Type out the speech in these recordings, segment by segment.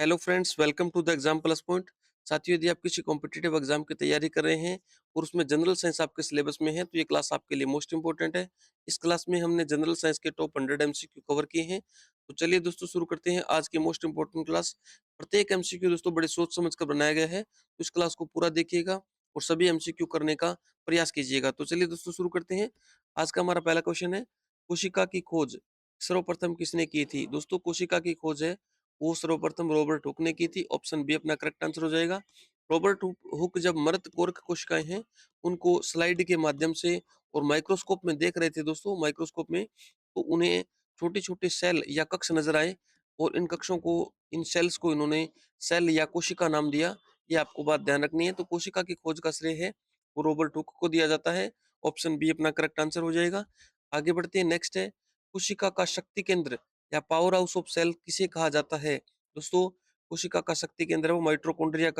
Hello friends, welcome to the exam plus point. साथियों, यदि आप किसी कॉम्पिटिटिव एग्जाम की तैयारी कर रहे हैं और उसमें जनरल साइंस आपके सिलेबस में है तो ये क्लास आपके लिए मोस्ट इंपॉर्टेंट है। इस क्लास में हमने जनरल साइंस के टॉप 100 एमसीक्यू कवर किए हैं। तो चलिए दोस्तों, शुरू करते हैं आज की मोस्ट इंपॉर्टेंट क्लास। प्रत्येक एमसीक्यू दोस्तों बड़े सोच समझ कर बनाया गया है, तो इस क्लास को पूरा देखिएगा और सभी एमसीक्यू करने का प्रयास कीजिएगा। तो चलिए दोस्तों, शुरू करते हैं। आज का हमारा पहला क्वेश्चन है, कोशिका की खोज सर्वप्रथम किसने की थी? दोस्तों, कोशिका की खोज है वो सर्वप्रथम रॉबर्ट हुक ने की थी। ऑप्शन बी अपना करेक्ट आंसर हो जाएगा। रॉबर्ट हुक जब मृत कोर्क कोशिकाएं हैं उनको स्लाइड के माध्यम से और माइक्रोस्कोप में देख रहे थे दोस्तों, माइक्रोस्कोप में, तो उन्हें छोटे छोटे सेल या कक्ष नजर आए और इन कक्षों को, इन सेल्स को इन्होंने सेल या कोशिका नाम दिया। ये आपको बात ध्यान रखनी है। तो कोशिका की खोज का श्रेय है वो रॉबर्ट हुक को दिया जाता है। ऑप्शन बी अपना करेक्ट आंसर हो जाएगा। आगे बढ़ते हैं। नेक्स्ट है, कोशिका का शक्ति केंद्र या पावर हाउस ऑफ सेल किसे कहा जाता है? दोस्तों, कोशिका का शक्ति केंद्र है वो माइटोकॉन्ड्रिया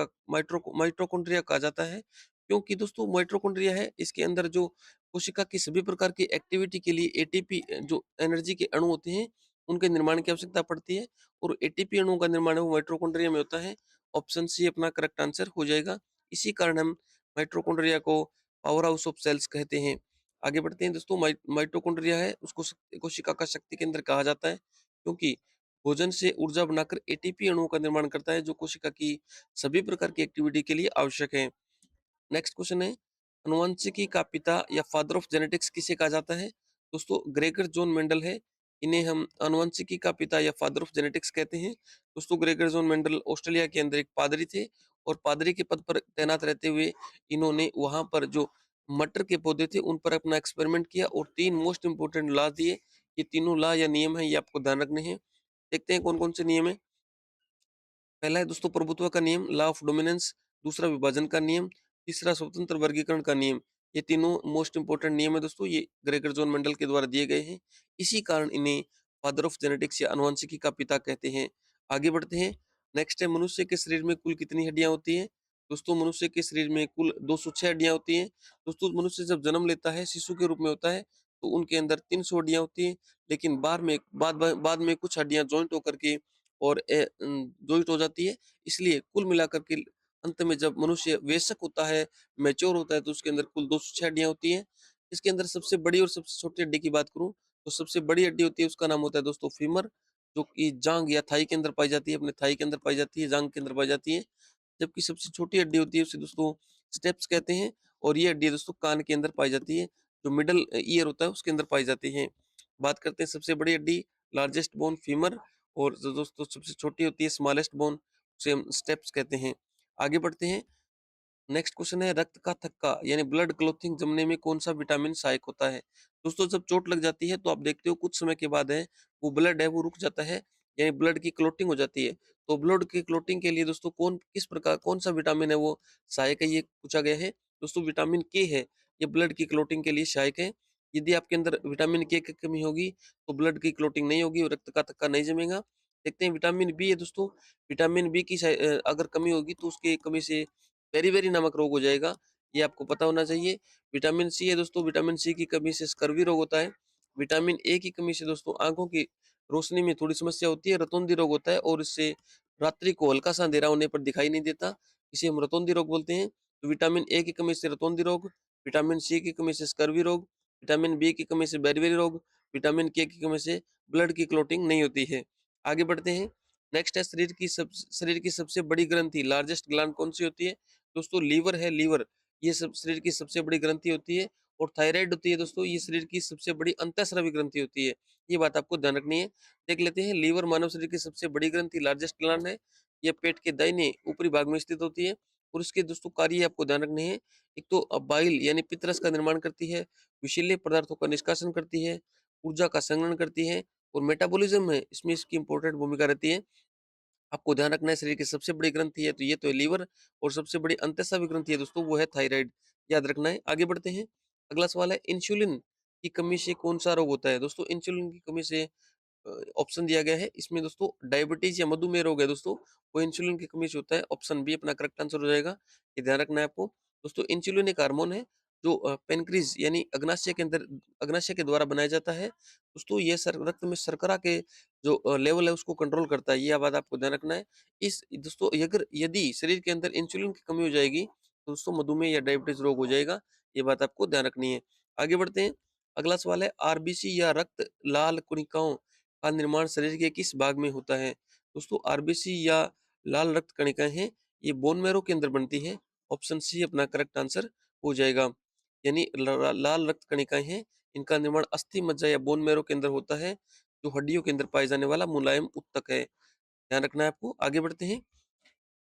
कहा जाता है। क्योंकि दोस्तों माइटोकॉन्ड्रिया है, इसके अंदर जो कोशिका की सभी प्रकार की एक्टिविटी के लिए एटीपी जो एनर्जी के अणु होते हैं उनके निर्माण की आवश्यकता पड़ती है, और एटीपी अणुओं का निर्माण है वो माइटोकॉन्ड्रिया में होता है। ऑप्शन सी अपना करेक्ट आंसर हो जाएगा। इसी कारण हम माइटोकॉन्ड्रिया को पावर हाउस ऑफ सेल्स कहते हैं। आगे बढ़ते हैं दोस्तों। माइटोकॉन्ड्रिया है उसको कोशिका का शक्ति केंद्र कहा जाता है, क्योंकि भोजन से ऊर्जा बनाकर एटीपी अणुओं का निर्माण करता है जो कोशिका की सभी प्रकार की एक्टिविटी के लिए आवश्यक है। नेक्स्ट क्वेश्चन है, अनुवांशिकी का पिता या फादर ऑफ जेनेटिक्स किसे कहा जाता है? दोस्तों, ग्रेगर जॉन मेंडल है, इन्हें हम अनुवांशिकी का पिता या फादर ऑफ जेनेटिक्स कहते हैं। दोस्तों, ग्रेगर जॉन मेंडल ऑस्ट्रेलिया के अंदर एक पादरी थे, और पादरी के पद पर तैनात रहते हुए इन्होंने वहां पर जो मटर के पौधे थे उन पर अपना एक्सपेरिमेंट किया और तीन मोस्ट इंपोर्टेंट लॉ दिए। ये तीनों लॉ या नियम है, ये आपको ध्यान रखने हैं। देखते हैं कौन कौन से नियम है। पहला है दोस्तों प्रभुत्व का नियम, लॉ ऑफ डोमिनेंस। दूसरा विभाजन का नियम। तीसरा स्वतंत्र वर्गीकरण का नियम। ये तीनों मोस्ट इंपोर्टेंट नियम है दोस्तों, ये ग्रेगर जॉन मेंडल के द्वारा दिए गए हैं। इसी कारण इन्हें फादर ऑफ जेनेटिक्स या अनुवांशिकी का पिता कहते हैं। आगे बढ़ते हैं। नेक्स्ट है, मनुष्य के शरीर में कुल कितनी हड्डियां होती हैं? दोस्तों, मनुष्य के शरीर में कुल 206 हड्डियां होती हैं। दोस्तों, मनुष्य जब जन्म लेता है शिशु के रूप में होता है तो उनके अंदर 300 हड्डियां होती हैं, लेकिन बाद में कुछ हड्डियां जॉइंट होकर के और जॉइंट हो जाती है। इसलिए कुल मिलाकर के अंत में जब मनुष्य वयस्क होता है, मैच्योर होता है, तो उसके अंदर कुल 206 हड्डियां होती हैं। इसके अंदर सबसे बड़ी और सबसे छोटी हड्डी की बात करूं तो सबसे बड़ी हड्डी होती है उसका नाम होता है दोस्तों फीमर, जो कि जांग या थाई के अंदर पाई जाती है, अपने थाई के अंदर पाई जाती है, जांग के अंदर पाई जाती है। जबकि सबसे छोटी हड्डी होती है उसे दोस्तों स्टेप्स कहते हैं, और ये हड्डी दोस्तों कान के अंदर पाई जाती है, जो मिडल ईयर होता है उसके अंदर पाई जाती है। बात करते हैं सबसे बड़ी हड्डी, लार्जेस्ट बोन फीमर, और जो दोस्तों सबसे छोटी होती है स्मॉलेस्ट बोन, उसे हम स्टेप्स कहते हैं। आगे बढ़ते हैं। नेक्स्ट क्वेश्चन है, रक्त का थक्का यानी ब्लड क्लॉटिंग जमने में कौन सा विटामिन सहायक होता है? दोस्तों, जब चोट लग जाती है तो आप देखते हो कुछ समय के बाद है वो ब्लड है वो रुक जाता है, यानी ब्लड की क्लॉटिंग हो जाती है। तो ब्लड की क्लॉटिंग के लिए दोस्तों कौन सा विटामिन है वो सहायक है, ये पूछा गया है। दोस्तों, विटामिन के है, ये ब्लड की क्लॉटिंग के लिए सहायक है। यदि आपके अंदर विटामिन के की कमी होगी तो ब्लड की क्लॉटिंग नहीं होगी और रक्त का थक्का नहीं जमेगा। देखते हैं विटामिन बी है दोस्तों। विटामिन बी की अगर कमी होगी तो उसकी कमी से बेरी-बेरी नामक रोग हो जाएगा, ये आपको पता होना चाहिए। विटामिन सी है दोस्तों, विटामिन सी की कमी से स्कर्वी रोग होता है। विटामिन ए की कमी से दोस्तों आंखों की रोशनी में थोड़ी समस्या होती है, रतौंधी रोग होता है, और इससे रात्रि को हल्का सा अंधेरा होने पर दिखाई नहीं देता, इसे हम रतौंधी रोग बोलते हैं। तो विटामिन ए की कमी से रतौंधी रोग, विटामिन सी की कमी से स्कर्वी रोग, विटामिन बी की कमी से बेरी-बेरी रोग, विटामिन के की कमी से ब्लड की क्लॉटिंग नहीं होती है। आगे बढ़ते हैं। नेक्स्ट है, शरीर की सबसे बड़ी ग्रंथि, लार्जेस्ट ग्लैंड कौन सी होती है? दोस्तों, लीवर है, लीवर। ये सब शरीर की सबसे बड़ी ग्रंथि होती है, और थायराइड होती है दोस्तों, ये शरीर की सबसे बड़ी अंतःस्रावी ग्रंथि होती है। ये बात आपको ध्यान रखनी है। देख लेते हैं, लीवर मानव शरीर की सबसे बड़ी ग्रंथि, लार्जेस्ट ग्लैंड है। ये पेट के दाहिने ऊपरी भाग में स्थित होती है, और इसके दोस्तों कार्य आपको ध्यान रखने हैं। एक तो बाइल यानी पित्तरस का निर्माण करती है, विषैले पदार्थों का निष्कासन करती है, ऊर्जा का संग्रहण करती है, और मेटाबॉलिज्म है इसमें इसकी इंपॉर्टेंट भूमिका रहती है। आपको ध्यान रखना है, शरीर की सबसे बड़ी ग्रंथि है तो ये तो है लीवर, और सबसे बड़ी अंतःस्रावी ग्रंथि है दोस्तों वो है थायराइड, याद रखना है। आगे बढ़ते हैं। अगला सवाल है, इंसुलिन की कमी से कौन सा रोग होता है? दोस्तों, इंसुलिन की कमी से ऑप्शन दिया गया है, इसमें दोस्तों डायबिटीज या मधुमेह रोग है दोस्तों, वो इंसुलिन की कमी से होता है। ऑप्शन बी अपना करेक्ट आंसर हो जाएगा, ये ध्यान रखना है आपको। दोस्तों, इंसुलिन एक हार्मोन है, पेनक्रीज़ यानी अग्नाशय के द्वारा बनाया जाता है। दोस्तों ये रक्त में शर्करा के लेवल है उसको कंट्रोल करता है, ये बात आपको ध्यान रखना है। इस दोस्तों अगर यदि शरीर के अंदर इंसुलिन की कमी हो जाएगी, तो दोस्तों मधुमेह या डायबिटीज़ रोग हो जाएगा, ये बात आपको ध्यान रखनी है। आगे बढ़ते हैं, अगला सवाल है आरबीसी या रक्त लाल कोशिकाओं का निर्माण शरीर के किस भाग में होता है? दोस्तों आरबीसी या लाल रक्त कणिकाएँ हैं, ये बोन मैरो के अंदर बनती है। ऑप्शन सी अपना करेक्ट आंसर हो जाएगा। यानी लाल रक्त कणिकाएँ हैं, इनका निर्माण अस्थि मज्जा या बोन मैरो के अंदर होता है, जो हड्डियों के अंदर पाए जाने वाला मुलायम ऊतक है। ध्यान रखना है आपको। आगे बढ़ते हैं।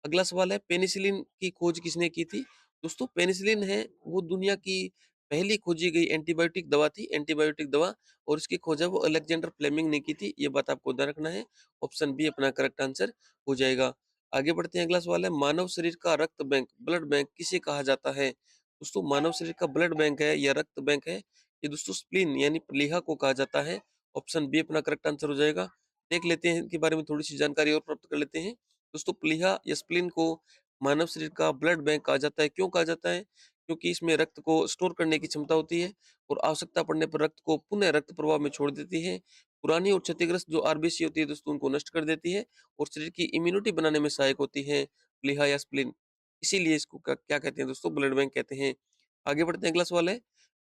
अगला सवाल है पेनिसिलिन की खोज किसने की थी? दोस्तों पेनिसिलिन है वो दुनिया की पहली खोजी गई एंटीबायोटिक दवा थी, एंटीबायोटिक दवा, और इसकी खोज है वो अलेक्जेंडर फ्लेमिंग ने की थी। ये बात आपको ध्यान रखना है। ऑप्शन बी अपना करेक्ट आंसर हो जाएगा। आगे बढ़ते हैं, अगला सवाल है मानव शरीर का रक्त बैंक, ब्लड बैंक किसे कहा जाता है? दोस्तों मानव शरीर का ब्लड बैंक है या रक्त बैंक है, ये दोस्तों स्प्लीन यानी प्लीहा को कहा जाता है। ऑप्शन बी अपना करेक्ट आंसर हो जाएगा। देख लेते हैं इनके बारे में थोड़ी सी जानकारी और प्राप्त कर लेते हैं। दोस्तों प्लीहा या स्प्लीन को मानव शरीर का ब्लड बैंक कहा जाता है। क्यों कहा जाता है? क्योंकि इसमें रक्त को स्टोर करने की क्षमता होती है और आवश्यकता पड़ने पर रक्त को पुनः रक्त प्रवाह में छोड़ देती है। पुरानी और क्षतिग्रस्त जो आरबीसी होती है दोस्तों उनको नष्ट कर देती है और शरीर की इम्यूनिटी बनाने में सहायक होती है प्लीहा या स्प्लीन। इसीलिए इसको क्या कहते हैं दोस्तों, ब्लड बैंक कहते हैं। आगे बढ़ते हैं, अगला सवाल है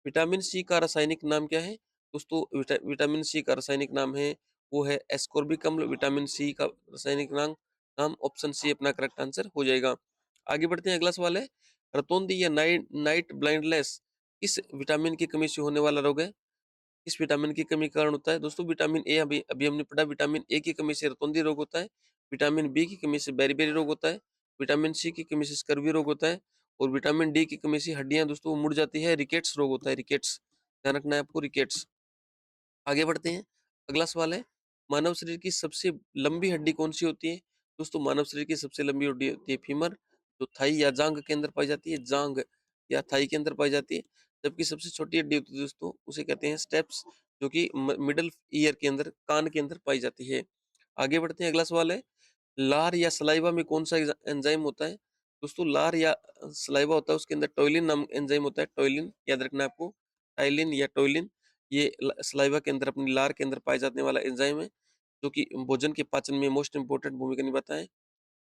विटामिन सी का रासायनिक नाम क्या है? दोस्तों विटामिन सी का रासायनिक नाम है वो है एस्कॉर्बिक अम्ल। विटामिन सी का रासायनिक नाम ऑप्शन सी अपना करेक्ट आंसर हो जाएगा। आगे बढ़ते हैं, अगला सवाल है रतौंधी या नाइट ब्लाइंडनेस किस विटामिन की कमी से होने वाला रोग है? किस विटामिन की कमी के कारण होता है? दोस्तों विटामिन ए, अभी अभी हमने पढ़ा, विटामिन ए की कमी से रतौंधी रोग होता है। विटामिन बी की कमी से बेरी-बेरी रोग होता है। विटामिन सी की कमी से स्कर्वी रोग होता है और विटामिन डी की कमी से हड्डियां दोस्तों मुड़ जाती है, रिकेट्स रोग होता है, रिकेट्स। ध्यान रखना है आपको, रिकेट्स। आगे बढ़ते हैं। अगला सवाल है मानव शरीर की सबसे लंबी हड्डी कौन सी होती है? दोस्तों मानव शरीर की सबसे लंबी हड्डी होती है फीमर, जो थाई या जांग के अंदर पाई जाती है, जांग या थाई के अंदर पाई जाती है। जबकि सबसे छोटी हड्डी होती है दोस्तों उसे कहते हैं स्टेप्स, जो कि मिडल ईयर के अंदर, कान के अंदर पाई जाती है। आगे बढ़ते हैं, अगला सवाल है लार या सलाइवा में कौन सा एंजाइम होता है? दोस्तों लार या सलाइवा होता है उसके अंदर टोइलिन नाम एंजाइम होता है, टोइलिन याद रखना है आपको, टाइलिन या टोइलिन। ये सलाइवा के अंदर, अपनी लार के अंदर पाए जाने वाला एंजाइम है, जो कि भोजन के पाचन में मोस्ट इंपोर्टेंट भूमिका निभाता है।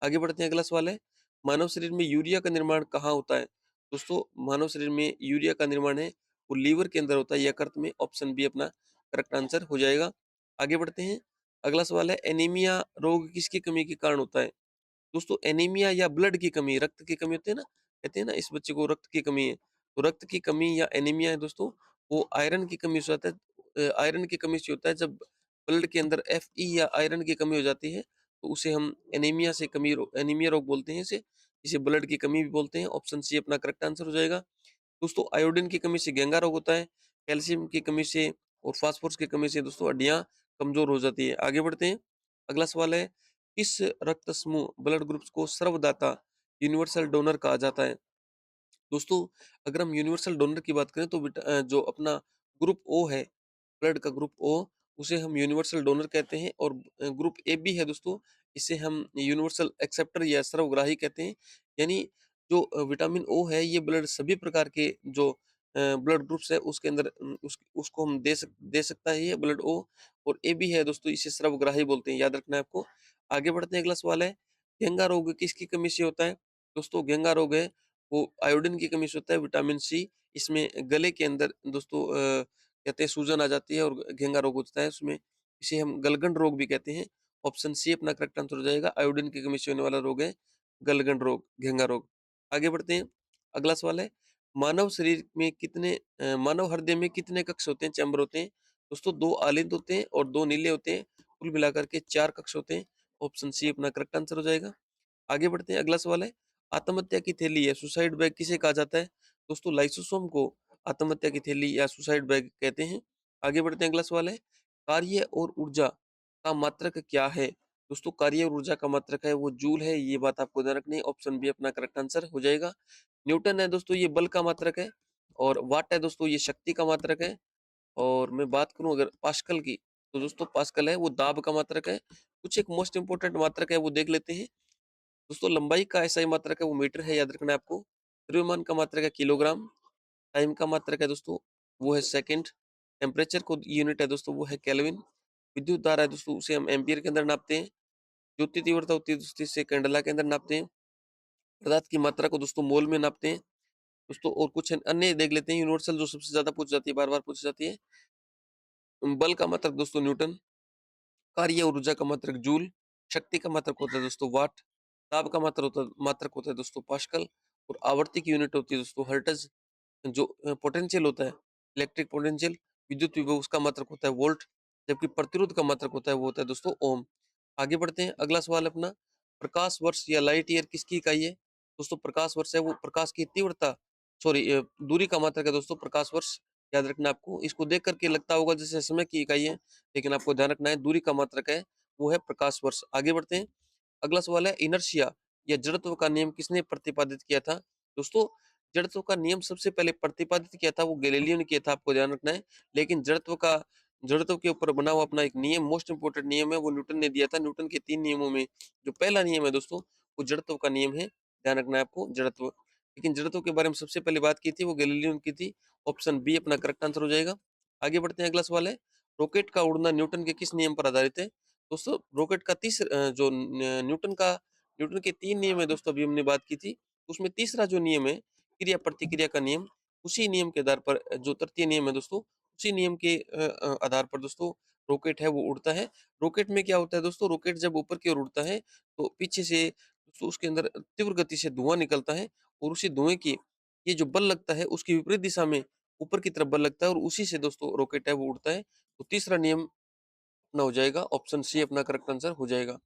आगे बढ़ते हैं, अगला सवाल है मानव शरीर में यूरिया का निर्माण कहाँ होता है? दोस्तों मानव शरीर में यूरिया का निर्माण है वो लीवर के अंदर होता है, यकृत में। ऑप्शन बी अपना करेक्ट आंसर हो जाएगा। आगे बढ़ते हैं, अगला सवाल है एनीमिया रोग किसकी कमी के कारण होता है? दोस्तों एनीमिया या ब्लड की कमी, रक्त की कमी होती है ना, कहते हैं ना इस बच्चे को रक्त की कमी है, तो रक्त की कमी या एनीमिया है दोस्तों, वो आयरन की कमी से होता है। आयरन की कमी से होता है जब ब्लड के अंदर Fe या आयरन की कमी हो जाती है, तो उसे हम एनीमिया रोग बोलते हैं इसे, इसे ब्लड की कमी भी बोलते हैं। ऑप्शन सी अपना करेक्ट आंसर हो जाएगा। दोस्तों आयोडीन की कमी से गेंगा रोग होता है, कैल्शियम की कमी से और फास्फोरस की कमी से दोस्तों हड्डियां कमजोर हो जाती है। आगे बढ़ते हैं, अगला सवाल है किस रक्त समूह ब्लड ग्रुप्स को सर्वदाता यूनिवर्सल डोनर कहा जाता है? दोस्तों अगर हम यूनिवर्सल डोनर की बात करें तो जो अपना ग्रुप ओ है, ब्लड का ग्रुप ओ, उसे हम यूनिवर्सल डोनर कहते हैं। और ग्रुप ए बी है दोस्तों, इसे हम यूनिवर्सल एक्सेप्टर या सर्वग्राही कहते हैं। यानी जो विटामिन ओ है ये ब्लड सभी प्रकार के जो ब्लड ग्रुप्स है उसके अंदर उसको हम दे सकता है ये ब्लड ओ। और ए बी है दोस्तों, इसे सर्वग्राही बोलते हैं, याद रखना है आपको। आगे बढ़ते हैं, अगला सवाल है घेंगा रोग किसकी कमी से होता है? दोस्तों घेंगा रोग है वो आयोडीन की कमी से होता है, विटामिन सी। इसमें गले के अंदर दोस्तों कहते हैं सूजन आ जाती है और घेंगा रोग होता है उसमें, इसे हम गलगंड रोग भी कहते हैं। ऑप्शन सी अपना करेक्ट आंसर हो जाएगा। आयोडीन की कमी से होने वाला रोग है गलगंड रोग, घेंगा रोग। आगे बढ़ते हैं, अगला सवाल है मानव शरीर में मानव हृदय में कितने कक्ष होते हैं, चैम्बर होते हैं? दोस्तों 2 आलिंद होते हैं और 2 नीले होते हैं, कुल मिलाकर के 4 कक्ष होते हैं। ऑप्शन सी अपना करेक्ट आंसर हो जाएगा। आगे बढ़ते हैं, अगला सवाल है आत्महत्या की थैली या सुसाइड बैग किसे कहा जाता है? दोस्तों लाइसोसोम को आत्महत्या की थैली या सुसाइड बैग कहते हैं। आगे बढ़ते हैं, अगला सवाल है कार्य और ऊर्जा का मात्रक क्या है? दोस्तों कार्य और ऊर्जा का मात्रक है वो जूल है, ये बात आपको ध्यान रखनी है। ऑप्शन बी अपना करेक्ट आंसर हो जाएगा। न्यूटन है दोस्तों ये बल का मात्रक है, और वाट है दोस्तों ये शक्ति का मात्रक है। और मैं बात करूं अगर पास्कल की, तो दोस्तों पास्कल है वो दाब का मात्रक है। कुछ एक मोस्ट इंपोर्टेंट मात्रक है वो देख लेते हैं। दोस्तों लंबाई का एसआई मात्रक है वो मीटर है, याद रखना है आपको। द्रव्यमान का मात्रक है किलोग्राम। टाइम का मात्रक है दोस्तों, वो है सेकंड। टेम्परेचर को यूनिट है दोस्तों, वो है केल्विन। विद्युत धारा है दोस्तों, उसे हम एम्पीयर के अंदर नापते हैं। ज्योति तीव्रता होती है दोस्तों, इसे कैंडेला के अंदर नापते हैं। पदार्थ की मात्रा को दोस्तों मोल में नापते हैं दोस्तों। और कुछ अन्य देख लेते हैं यूनिवर्सल, जो सबसे ज्यादा पूछ जाती है, बार बार पूछ जाती है। बल का मात्रक दोस्तों न्यूटन, कार्य और ऊर्जा का मात्रक जूल, शक्ति का मात्रक होता है दोस्तों वाट, ताप का मात्रक होता है दोस्तों पास्कल, और आवर्ती की यूनिट होती है दोस्तों हर्ट्ज। जो पोटेंशियल होता है, इलेक्ट्रिक पोटेंशियल, विद्युत विभव, उसका मात्रक होता है वोल्ट। जबकि प्रतिरोध का मात्रक होता है, वो होता है दोस्तों ओम। आगे बढ़ते हैं, अगला सवाल अपना, प्रकाश वर्ष या लाइट ईयर किसकी इकाई है? दोस्तों प्रकाश वर्ष है वो प्रकाश की तीव्रता, सॉरी दूरी का मात्रक है दोस्तों प्रकाश वर्ष। याद रखना आपको, इसको देख करके लगता होगा जैसे समय की इकाई है, लेकिन आपको ध्यान रखना है दूरी का मात्रक है, वो है प्रकाश वर्ष। आगे बढ़ते हैं, अगला सवाल है, इनर्शिया या जड़त्व का नियम किसने प्रतिपादित किया था? दोस्तों जड़त्व का नियम सबसे पहले प्रतिपादित किया था वो गैलीलियो ने किया था, आपको ध्यान रखना है। लेकिन जड़त्व के ऊपर बना हुआ अपना एक नियम, मोस्ट इंपोर्टेंट नियम है, वो न्यूटन ने दिया था। न्यूटन के 3 नियमों में जो पहला नियम है दोस्तों, वो जड़त्व का नियम है। ध्यान रखना है आपको, जड़त्व। लेकिन जड़त्व के बारे में सबसे पहले बात की थी वो गैलीलियो ने की थी। ऑप्शन बी अपना करेक्ट आंसर हो जाएगा। आगे बढ़ते हैं, अगला सवाल है, रॉकेट का उड़ना न्यूटन के किस नियम पर आधारित है? दोस्तों रॉकेट का न्यूटन के 3 नियम है दोस्तों, अभी हमने बात की थी। उसमें तीसरा जो नियम है, क्रिया प्रतिक्रिया का नियम, उसी नियम के आधार पर जो तृतीय नियम है दोस्तों, उसी नियम के आधार पर दोस्तों रॉकेट है वो उड़ता है। रॉकेट में क्या होता है दोस्तों, रॉकेट जब ऊपर की ओर उड़ता है तो पीछे से दोस्तों उसके अंदर तीव्र गति से धुआं निकलता है, और उसी धुएं की ये जो बल लगता है उसकी विपरीत दिशा में ऊपर की तरफ बल लगता है, और उसी से दोस्तों रॉकेट है वो उड़ता है। तो तीसरा नियम अपना हो जाएगा, ऑप्शन सी अपना करेक्ट आंसर हो जाएगा।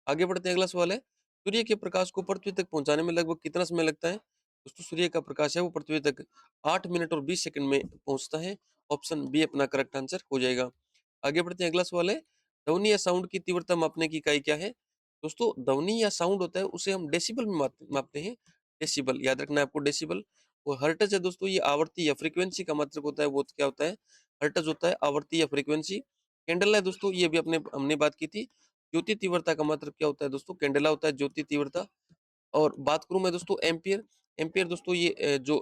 आगे बढ़ते हैं, अगला सवाल है, सूर्य के प्रकाश को पृथ्वी तक पहुंचाने में लगभग कितना समय लगता है? दोस्तों सूर्य का प्रकाश है वो पृथ्वी तक 8 मिनट और 20 सेकंड में पहुंचता है। ऑप्शन बी अपना करेक्ट आंसर हो जाएगा। आगे बढ़ते हैं, अगला सवाल है, ध्वनि या साउंड की तीव्रता मापने की इकाई क्या है? दोस्तों ध्वनि या साउंड होता है उसे हम डेसिबल में मापते हैं। डेसिबल याद रखना है आपको, डेसिबल। और हर्ट्ज है दोस्तों, ये आवर्ती या फ्रीक्वेंसी का मात्रक होता है, वो क्या होता है? हर्ट्ज होता है आवर्ती या फ्रीक्वेंसी। कैंडल है दोस्तों, ये भी अपने हमने बात की थी। ज्योति तीव्रता का मतलब क्या होता है दोस्तों? कैंडेला होता है ज्योति तीव्रता। और बात करूं मैं दोस्तों एम्पियर, एम्पियर दोस्तों ये जो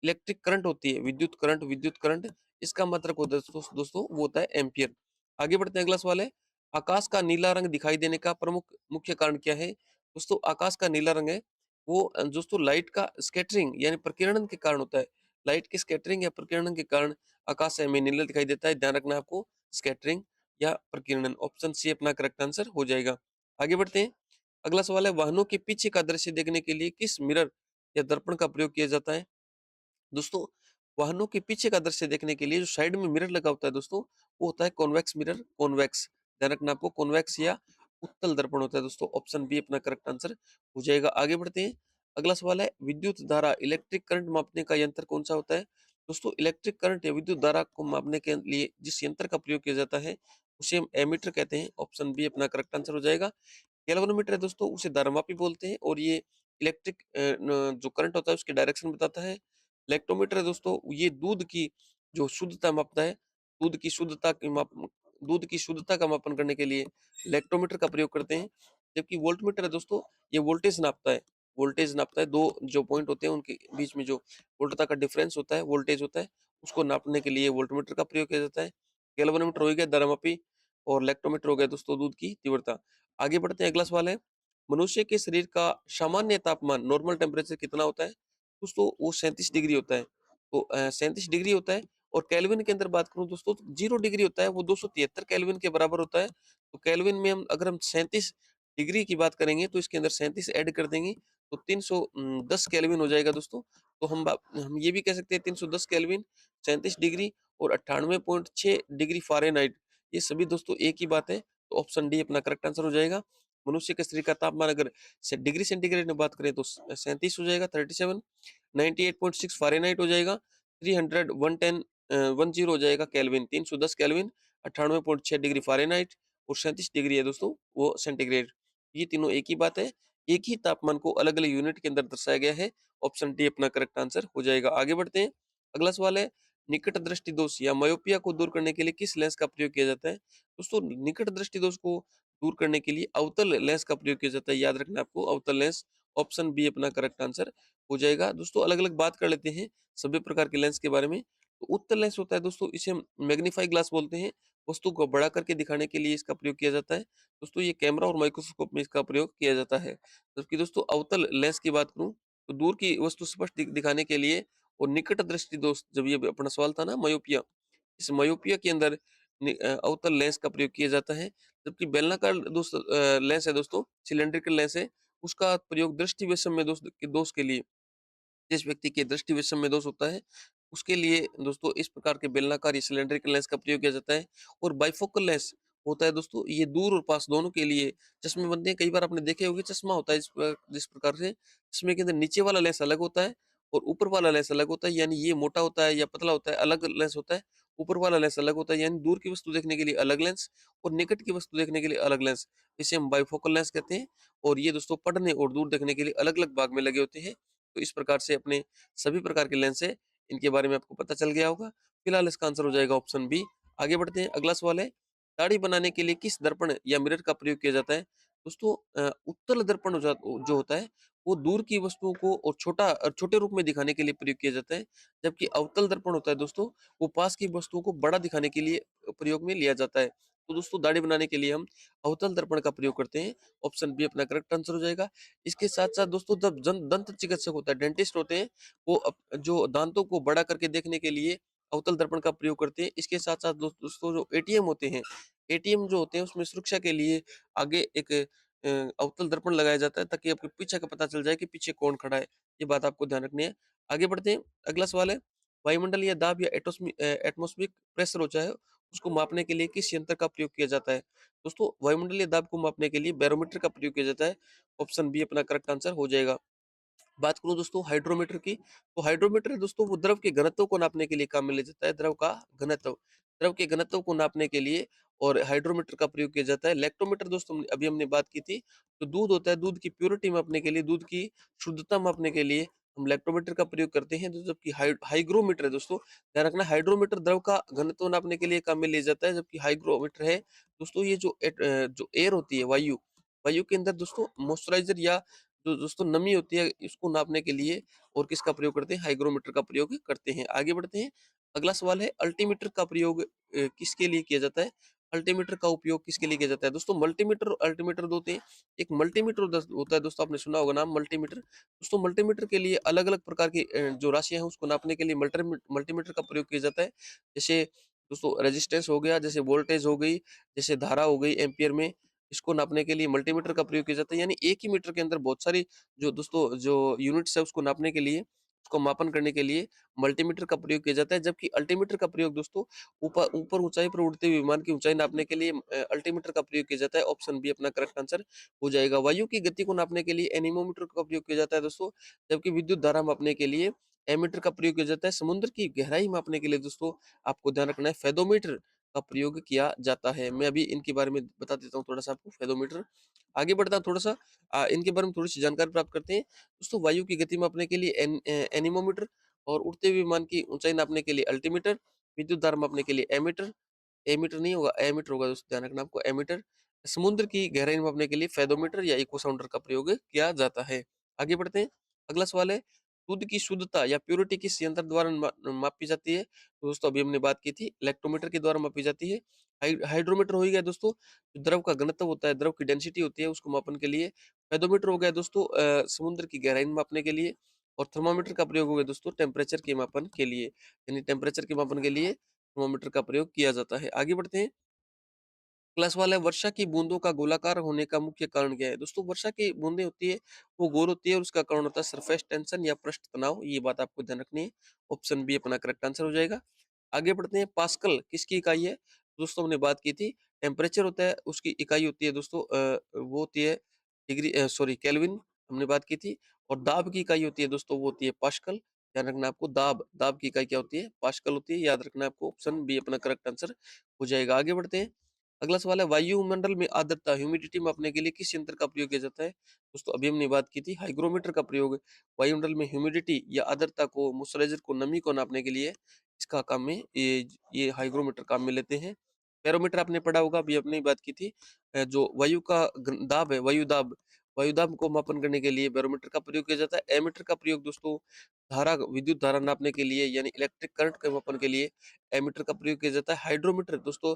इलेक्ट्रिक करंट होती है, विद्युत करंट, इसका मतलब होता है दोस्तों वो होता है एम्पियर। आगे बढ़ते हैं, अगला सवाल है, आकाश का नीला रंग दिखाई देने का प्रमुख मुख्य कारण क्या है? दोस्तों आकाश का नीला रंग है वो दोस्तों लाइट का स्कैटरिंग यानी प्रकीर्णन के कारण होता है। लाइट के स्कैटरिंग या प्रकीर्णन के कारण आकाश से हमें नीला दिखाई देता है। ध्यान रखना है आपको, स्कैटरिंग या प्रकीर्णन। ऑप्शन सी अपना करेक्ट आंसर हो जाएगा। आगे बढ़ते हैं, अगला सवाल है, वाहनों के पीछे का दृश्य देखने के लिए किस मिरर या दर्पण का प्रयोग किया जाता है? दोस्तों वाहनों के पीछे का दृश्य देखने के लिए जो साइड में मिरर लगा होता है दोस्तों, वो होता है कॉन्वेक्स मिरर, कॉन्वेक्स। ध्यान रखना आपको, कॉन्वेक्स या उत्तल दर्पण होता है दोस्तों। ऑप्शन बी अपना करेक्ट आंसर हो जाएगा। आगे बढ़ते हैं, अगला सवाल है, विद्युत धारा इलेक्ट्रिक करंट मापने का यंत्र कौन सा होता है? दोस्तों इलेक्ट्रिक करंट या विद्युत धारा को मापने के लिए जिस यंत्र का प्रयोग किया जाता है उसे हम एमीटर कहते हैं। ऑप्शन बी अपना करेक्ट आंसर हो जाएगा। गैल्वेनोमीटर है दोस्तों, उसे धारामापी बोलते हैं, और ये इलेक्ट्रिक जो करंट होता है उसकी डायरेक्शन बताता है। लेक्टोमीटर है दोस्तों, ये दूध की जो शुद्धता मापता है, दूध की शुद्धता की माप दूध की शुद्धता का मापन करने के लिए लेक्टोमीटर का प्रयोग करते हैं। जबकि वोल्टमीटर है दोस्तों, ये वोल्टेज नापता है, दो जो पॉइंट होते हैं उनके बीच में जो वोल्टता का डिफरेंस होता है, वोल्टेज होता है, उसको नापने के लिए वोल्टमीटर का प्रयोग किया जाता है। गैल्वेनोमीटर हो गया धारामापी, और लेक्टोमीटर हो गया दोस्तों दूध की तीव्रता। आगे बढ़ते हैं, अगला सवाल है, मनुष्य के शरीर का सामान्य तापमान नॉर्मल टेम्परेचर कितना होता है? दोस्तों वो 37 डिग्री होता है। तो 37 डिग्री होता है, और केल्विन के अंदर बात करूं दोस्तों तो 0 डिग्री होता है, वो 273 केल्विन के बराबर होता है। तो केल्विन में हम अगर हम 37 डिग्री की बात करेंगे तो इसके अंदर 37 ऐड कर देंगे तो 310 केल्विन हो जाएगा दोस्तों। तो हम ये भी कह सकते हैं 310 केल्विन, 37 डिग्री और 98.6 डिग्री फ़ारेनहाइट, ये सभी दोस्तों एक ही बात है। तो ऑप्शन डी अपना करेक्ट आंसर हो जाएगा। मनुष्य के शरीर का तापमान अगर डिग्री सेंटीग्रेड में बात करें तो 37 हो जाएगा, 37। 98.6 फ़ारेनहाइट हो जाएगा, 300 110 10 हो जाएगा केल्विन, 310 केल्विन, 98.6 डिग्री फ़ारेनहाइट, और 37 डिग्री है दोस्तों वो सेंटीग्रेड। ये तीनों एक ही बात है, एक ही तापमान को अलग-अलग यूनिट के अंदर दर्शाया गया है। ऑप्शन डी अपना करेक्ट आंसर हो जाएगा। आगे बढ़ते हैं, अगला सवाल है, निकट दृष्टि दोष या मायोपिया को दूर करने के लिए किस लेंस का प्रयोग किया जाता है? दोस्तों निकट दृष्टि दोष को दूर करने के लिए अवतल लेंस का प्रयोग किया जाता है। याद रखना आपको, अवतल लेंस, ऑप्शन बी अपना करेक्ट आंसर हो जाएगा। दोस्तों अलग-अलग बात कर लेते हैं सभी प्रकार के लेंस के बारे में। तो उत्तल लेंस होता है दोस्तों, इसे हम मैग्नीफाई ग्लास बोलते हैं। वस्तु को बड़ा करके दिखाने के लिए इसका प्रयोग किया जाता है। दोस्तों ये कैमरा और माइक्रोस्कोप में इसका प्रयोग किया जाता है। जबकि दोस्तों अवतल लेंस की बात करूँ तो दूर की वस्तु स्पष्ट दिखाने के लिए और निकट दृष्टि दोस्त, जब ये अपना सवाल था ना मायोपिया, इस मायोपिया के अंदर अवतल लेंस का प्रयोग किया जाता है। जबकि बेलनाकार लेंस है दोस्तों, सिलिंड्रिकल लेंस है, उसका प्रयोग दृष्टि वैषम्य दोष के लिए, जिस व्यक्ति के दृष्टि विषम में दोष होता है, उसके लिए दोस्तों इस प्रकार के बेलनाकार या सिलिंड्रिकल लेंस का प्रयोग किया जाता है। और बाइफोकल लेंस होता है दोस्तों, ये दूर और पास दोनों के लिए चश्मे बनते हैं। कई बार आपने देखे होंगे चश्मा होता है जिस प्रकार से, चश्मे के अंदर नीचे वाला लेंस अलग होता है और ऊपर वाला लेंस अलग होता है, यानी ये मोटा होता है या पतला होता है, अलग लेंस होता है। ऊपर वाला लेंस अलग होता है, यानी दूर की वस्तु देखने के लिए अलग लेंस और निकट की वस्तु देखने के लिए अलग लेंस, इसे हम बाइफोकल लेंस कहते हैं। और ये दोस्तों पढ़ने और दूर देखने के लिए अलग-अलग भाग में लगे होते हैं। तो इस प्रकार से अपने सभी प्रकार के लेंस है, इनके बारे में आपको पता चल गया होगा। फिलहाल इसका आंसर हो जाएगा ऑप्शन बी। आगे बढ़ते हैं, अगला सवाल है, दाढ़ी बनाने के लिए किस दर्पण या मिरर का प्रयोग किया जाता है? दोस्तों उत्तल दर्पण जो होता है, वो दूर की वस्तुओं को और छोटे रूप में दिखाने के लिए प्रयोग किया जाता है। जबकि अवतल दर्पण होता है दोस्तों, वो पास की वस्तुओं को बड़ा दिखाने के लिए प्रयोग में लिया जाता है। तो दोस्तों दाढ़ी बनाने के लिए हम अवतल दर्पण का प्रयोग करते हैं। ऑप्शन बी अपना करेक्ट आंसर हो जाएगा। इसके साथ-साथ दोस्तों जब दंत चिकित्सक होता है, डेंटिस्ट होते हैं, वो जो दांतों को बड़ा करके देखने के लिए अवतल दर्पण का प्रयोग करते हैं। इसके साथ-साथ दोस्तों जो एटीएम होते हैं, एटीएम जो होते हैं उसमें सुरक्षा के लिए आगे एक अवतल दर्पण लगाया जाता है, ताकि आपको पीछे का पता चल जाए कि पीछे कौन खड़ा है। ये बात आपको ध्यान रखनी है। आगे बढ़ते हैं, अगला सवाल है, वायुमंडलीय दाब या एटमॉस्फेरिक प्रेशर होता है, उसको मापने के लिए किस यंत्र का प्रयोग किया जाता है? दोस्तों वायुमंडलीय दाब को मापने के लिए बैरोमीटर का प्रयोग किया जाता है। ऑप्शन बी अपना करेक्ट आंसर हो जाएगा। बात करूँ दोस्तों हाइड्रोमीटर की, तो हाइड्रोमीटर दोस्तों वो द्रव के घनत्व को नापने के लिए काम में लिया जाता है, द्रव के घनत्व को नापने के लिए और हाइड्रोमीटर का प्रयोग किया जाता है। लैक्टोमीटर दोस्तों अभी हमने बात की थी, तो दूध होता है, दूध की प्योरिटी मापने के लिए, दूध की शुद्धता मापने के लिए हम लैक्टोमीटर का प्रयोग करते हैं। तो जबकि हाइग्रोमीटर है दोस्तों, ध्यान रखना, हाइड्रोमीटर द्रव का घनत्व नापने के लिए काम में लिया जाता है। जबकि हाइग्रोमीटर है दोस्तों, ये जो एयर होती है, वायु के अंदर दोस्तों मॉइस्चराइजर या जो दोस्तों नमी होती है, इसको नापने के लिए और किसका प्रयोग करते हैं? हाइग्रोमीटर का प्रयोग करते हैं। आगे बढ़ते हैं, अगला सवाल है, अल्टीमीटर का प्रयोग किसके लिए किया जाता है? अल्टीमीटर का उपयोग किसके लिए किया जाता है? दोस्तों मल्टीमीटर और अल्टीमीटर 2 होते हैं। एक मल्टीमीटर होता है दोस्तों, आपने सुना होगा नाम मल्टीमीटर। दोस्तों मल्टीमीटर के लिए अलग-अलग प्रकार की जो राशियाँ हैं उसको नापने के लिए मल्टीमीटर का प्रयोग किया जाता है। जैसे दोस्तों रेजिस्टेंस हो गया, जैसे वोल्टेज हो गई, जैसे धारा हो गई एम्पीयर में, इसको नापने के लिए मल्टीमीटर का प्रयोग किया जाता है। यानी एक ही मीटर के अंदर बहुत सारी जो दोस्तों जो यूनिट्स है उसको नापने के लिए, उसको मापन करने के लिए मल्टीमीटर का प्रयोग किया जाता है। जबकि अल्टीमीटर का प्रयोग दोस्तों ऊपर ऊपर ऊंचाई पर उड़ते हुए विमान की ऊंचाई नापने के लिए अल्टीमीटर का प्रयोग किया जाता है। ऑप्शन बी अपना करेक्ट आंसर हो जाएगा। वायु की गति को नापने के लिए एनीमोमीटर का प्रयोग किया जाता है दोस्तों। जबकि विद्युत धारा मापने के लिए एमीटर का प्रयोग किया जाता है। समुद्र की गहराई मापने के लिए दोस्तों आपको ध्यान रखना है, फेदोमीटर का प्रयोग किया जाता है। मैं अभी इनके बारे में बता देता हूँ थोड़ा-सा आपको, फेदोमीटर। आगे बढ़ता हूँ थोड़ा-सा इनके बारे में थोड़ी-सी जानकारी प्राप्त करते हैं। दोस्तों वायु की गति मापने के लिए एनीमोमीटर और उड़ते हुए विमान की ऊँचाई नापने के लिए अल्टीमीटर, विद्युत धारा मापने के लिए एमीटर, एमीटर नहीं होगा, एमीटर होगा दोस्तों, ध्यान रखना आपको, एमीटर। समुद्र की गहराई मापने के लिए फेदोमीटर या इको साउंडर का प्रयोग किया जाता है। आगे बढ़ते हैं, अगला सवाल है, दूध की शुद्धता या प्योरिटी किस यंत्र द्वारा मापी जाती है? तो दोस्तों अभी हमने बात की थी, इलेक्ट्रोमीटर के द्वारा मापी जाती है। हाइड्रोमीटर हो गया दोस्तों, जो द्रव का घनत्व होता है, द्रव की डेंसिटी होती है, उसको मापन के लिए। फेदोमीटर हो गया दोस्तों समुद्र की गहराई मापने के लिए। और थर्मामीटर का प्रयोग हो गया दोस्तों टेम्परेचर के मापन के लिए, यानी टेम्परेचर के मापन के लिए थर्मामीटर का प्रयोग किया जाता है। आगे बढ़ते हैं, अगला सवाल है, वर्षा की बूंदों का गोलाकार होने का मुख्य कारण क्या है? दोस्तों वर्षा की बूंदें होती है, वो गोल होती है और उसका कारण होता है सरफेस टेंशन या पृष्ठ तनाव। ये बात आपको ध्यान रखनी है। ऑप्शन बी अपना करेक्ट आंसर हो जाएगा। आगे बढ़ते हैं, पास्कल किसकी इकाई है? दोस्तों हमने बात की थी, टेम्परेचर होता है, उसकी इकाई होती है दोस्तों वो होती है सॉरी केल्विन, हमने बात की थी। और दाब की इकाई होती है दोस्तों, वो होती है पास्कल। ध्यान रखना आपको, दाब की इकाई क्या होती है? पास्कल होती है, याद रखना आपको। ऑप्शन बी अपना करेक्ट आंसर हो जाएगा। आगे बढ़ते हैं, अगला सवाल है, वायुमंडल में आर्द्रता ह्यूमिडिटी मापने के लिए किस यंत्र का प्रयोग किया जाता है? दोस्तों अभी हमने बात की थी, हाइग्रोमीटर का प्रयोग वायुमंडल में ह्यूमिडिटी या आर्द्रता को, मॉइस्चराइजर को, नमी को नापने के लिए इसका काम में ये हाइग्रोमीटर काम में लेते हैं। बैरोमीटर आपने पढ़ा होगा, अभी अपने ही बात की थी। जो वायु का दाब है, वायु दाब, वायुदाब को मापन करने के लिए बैरोमीटर का प्रयोग किया जाता है। एमीटर का प्रयोग दोस्तों विद्युत धारा नापने के लिए यानी इलेक्ट्रिक करंट के मापन के लिए एमीटर का प्रयोग किया जाता है। हाइड्रोमीटर दोस्तों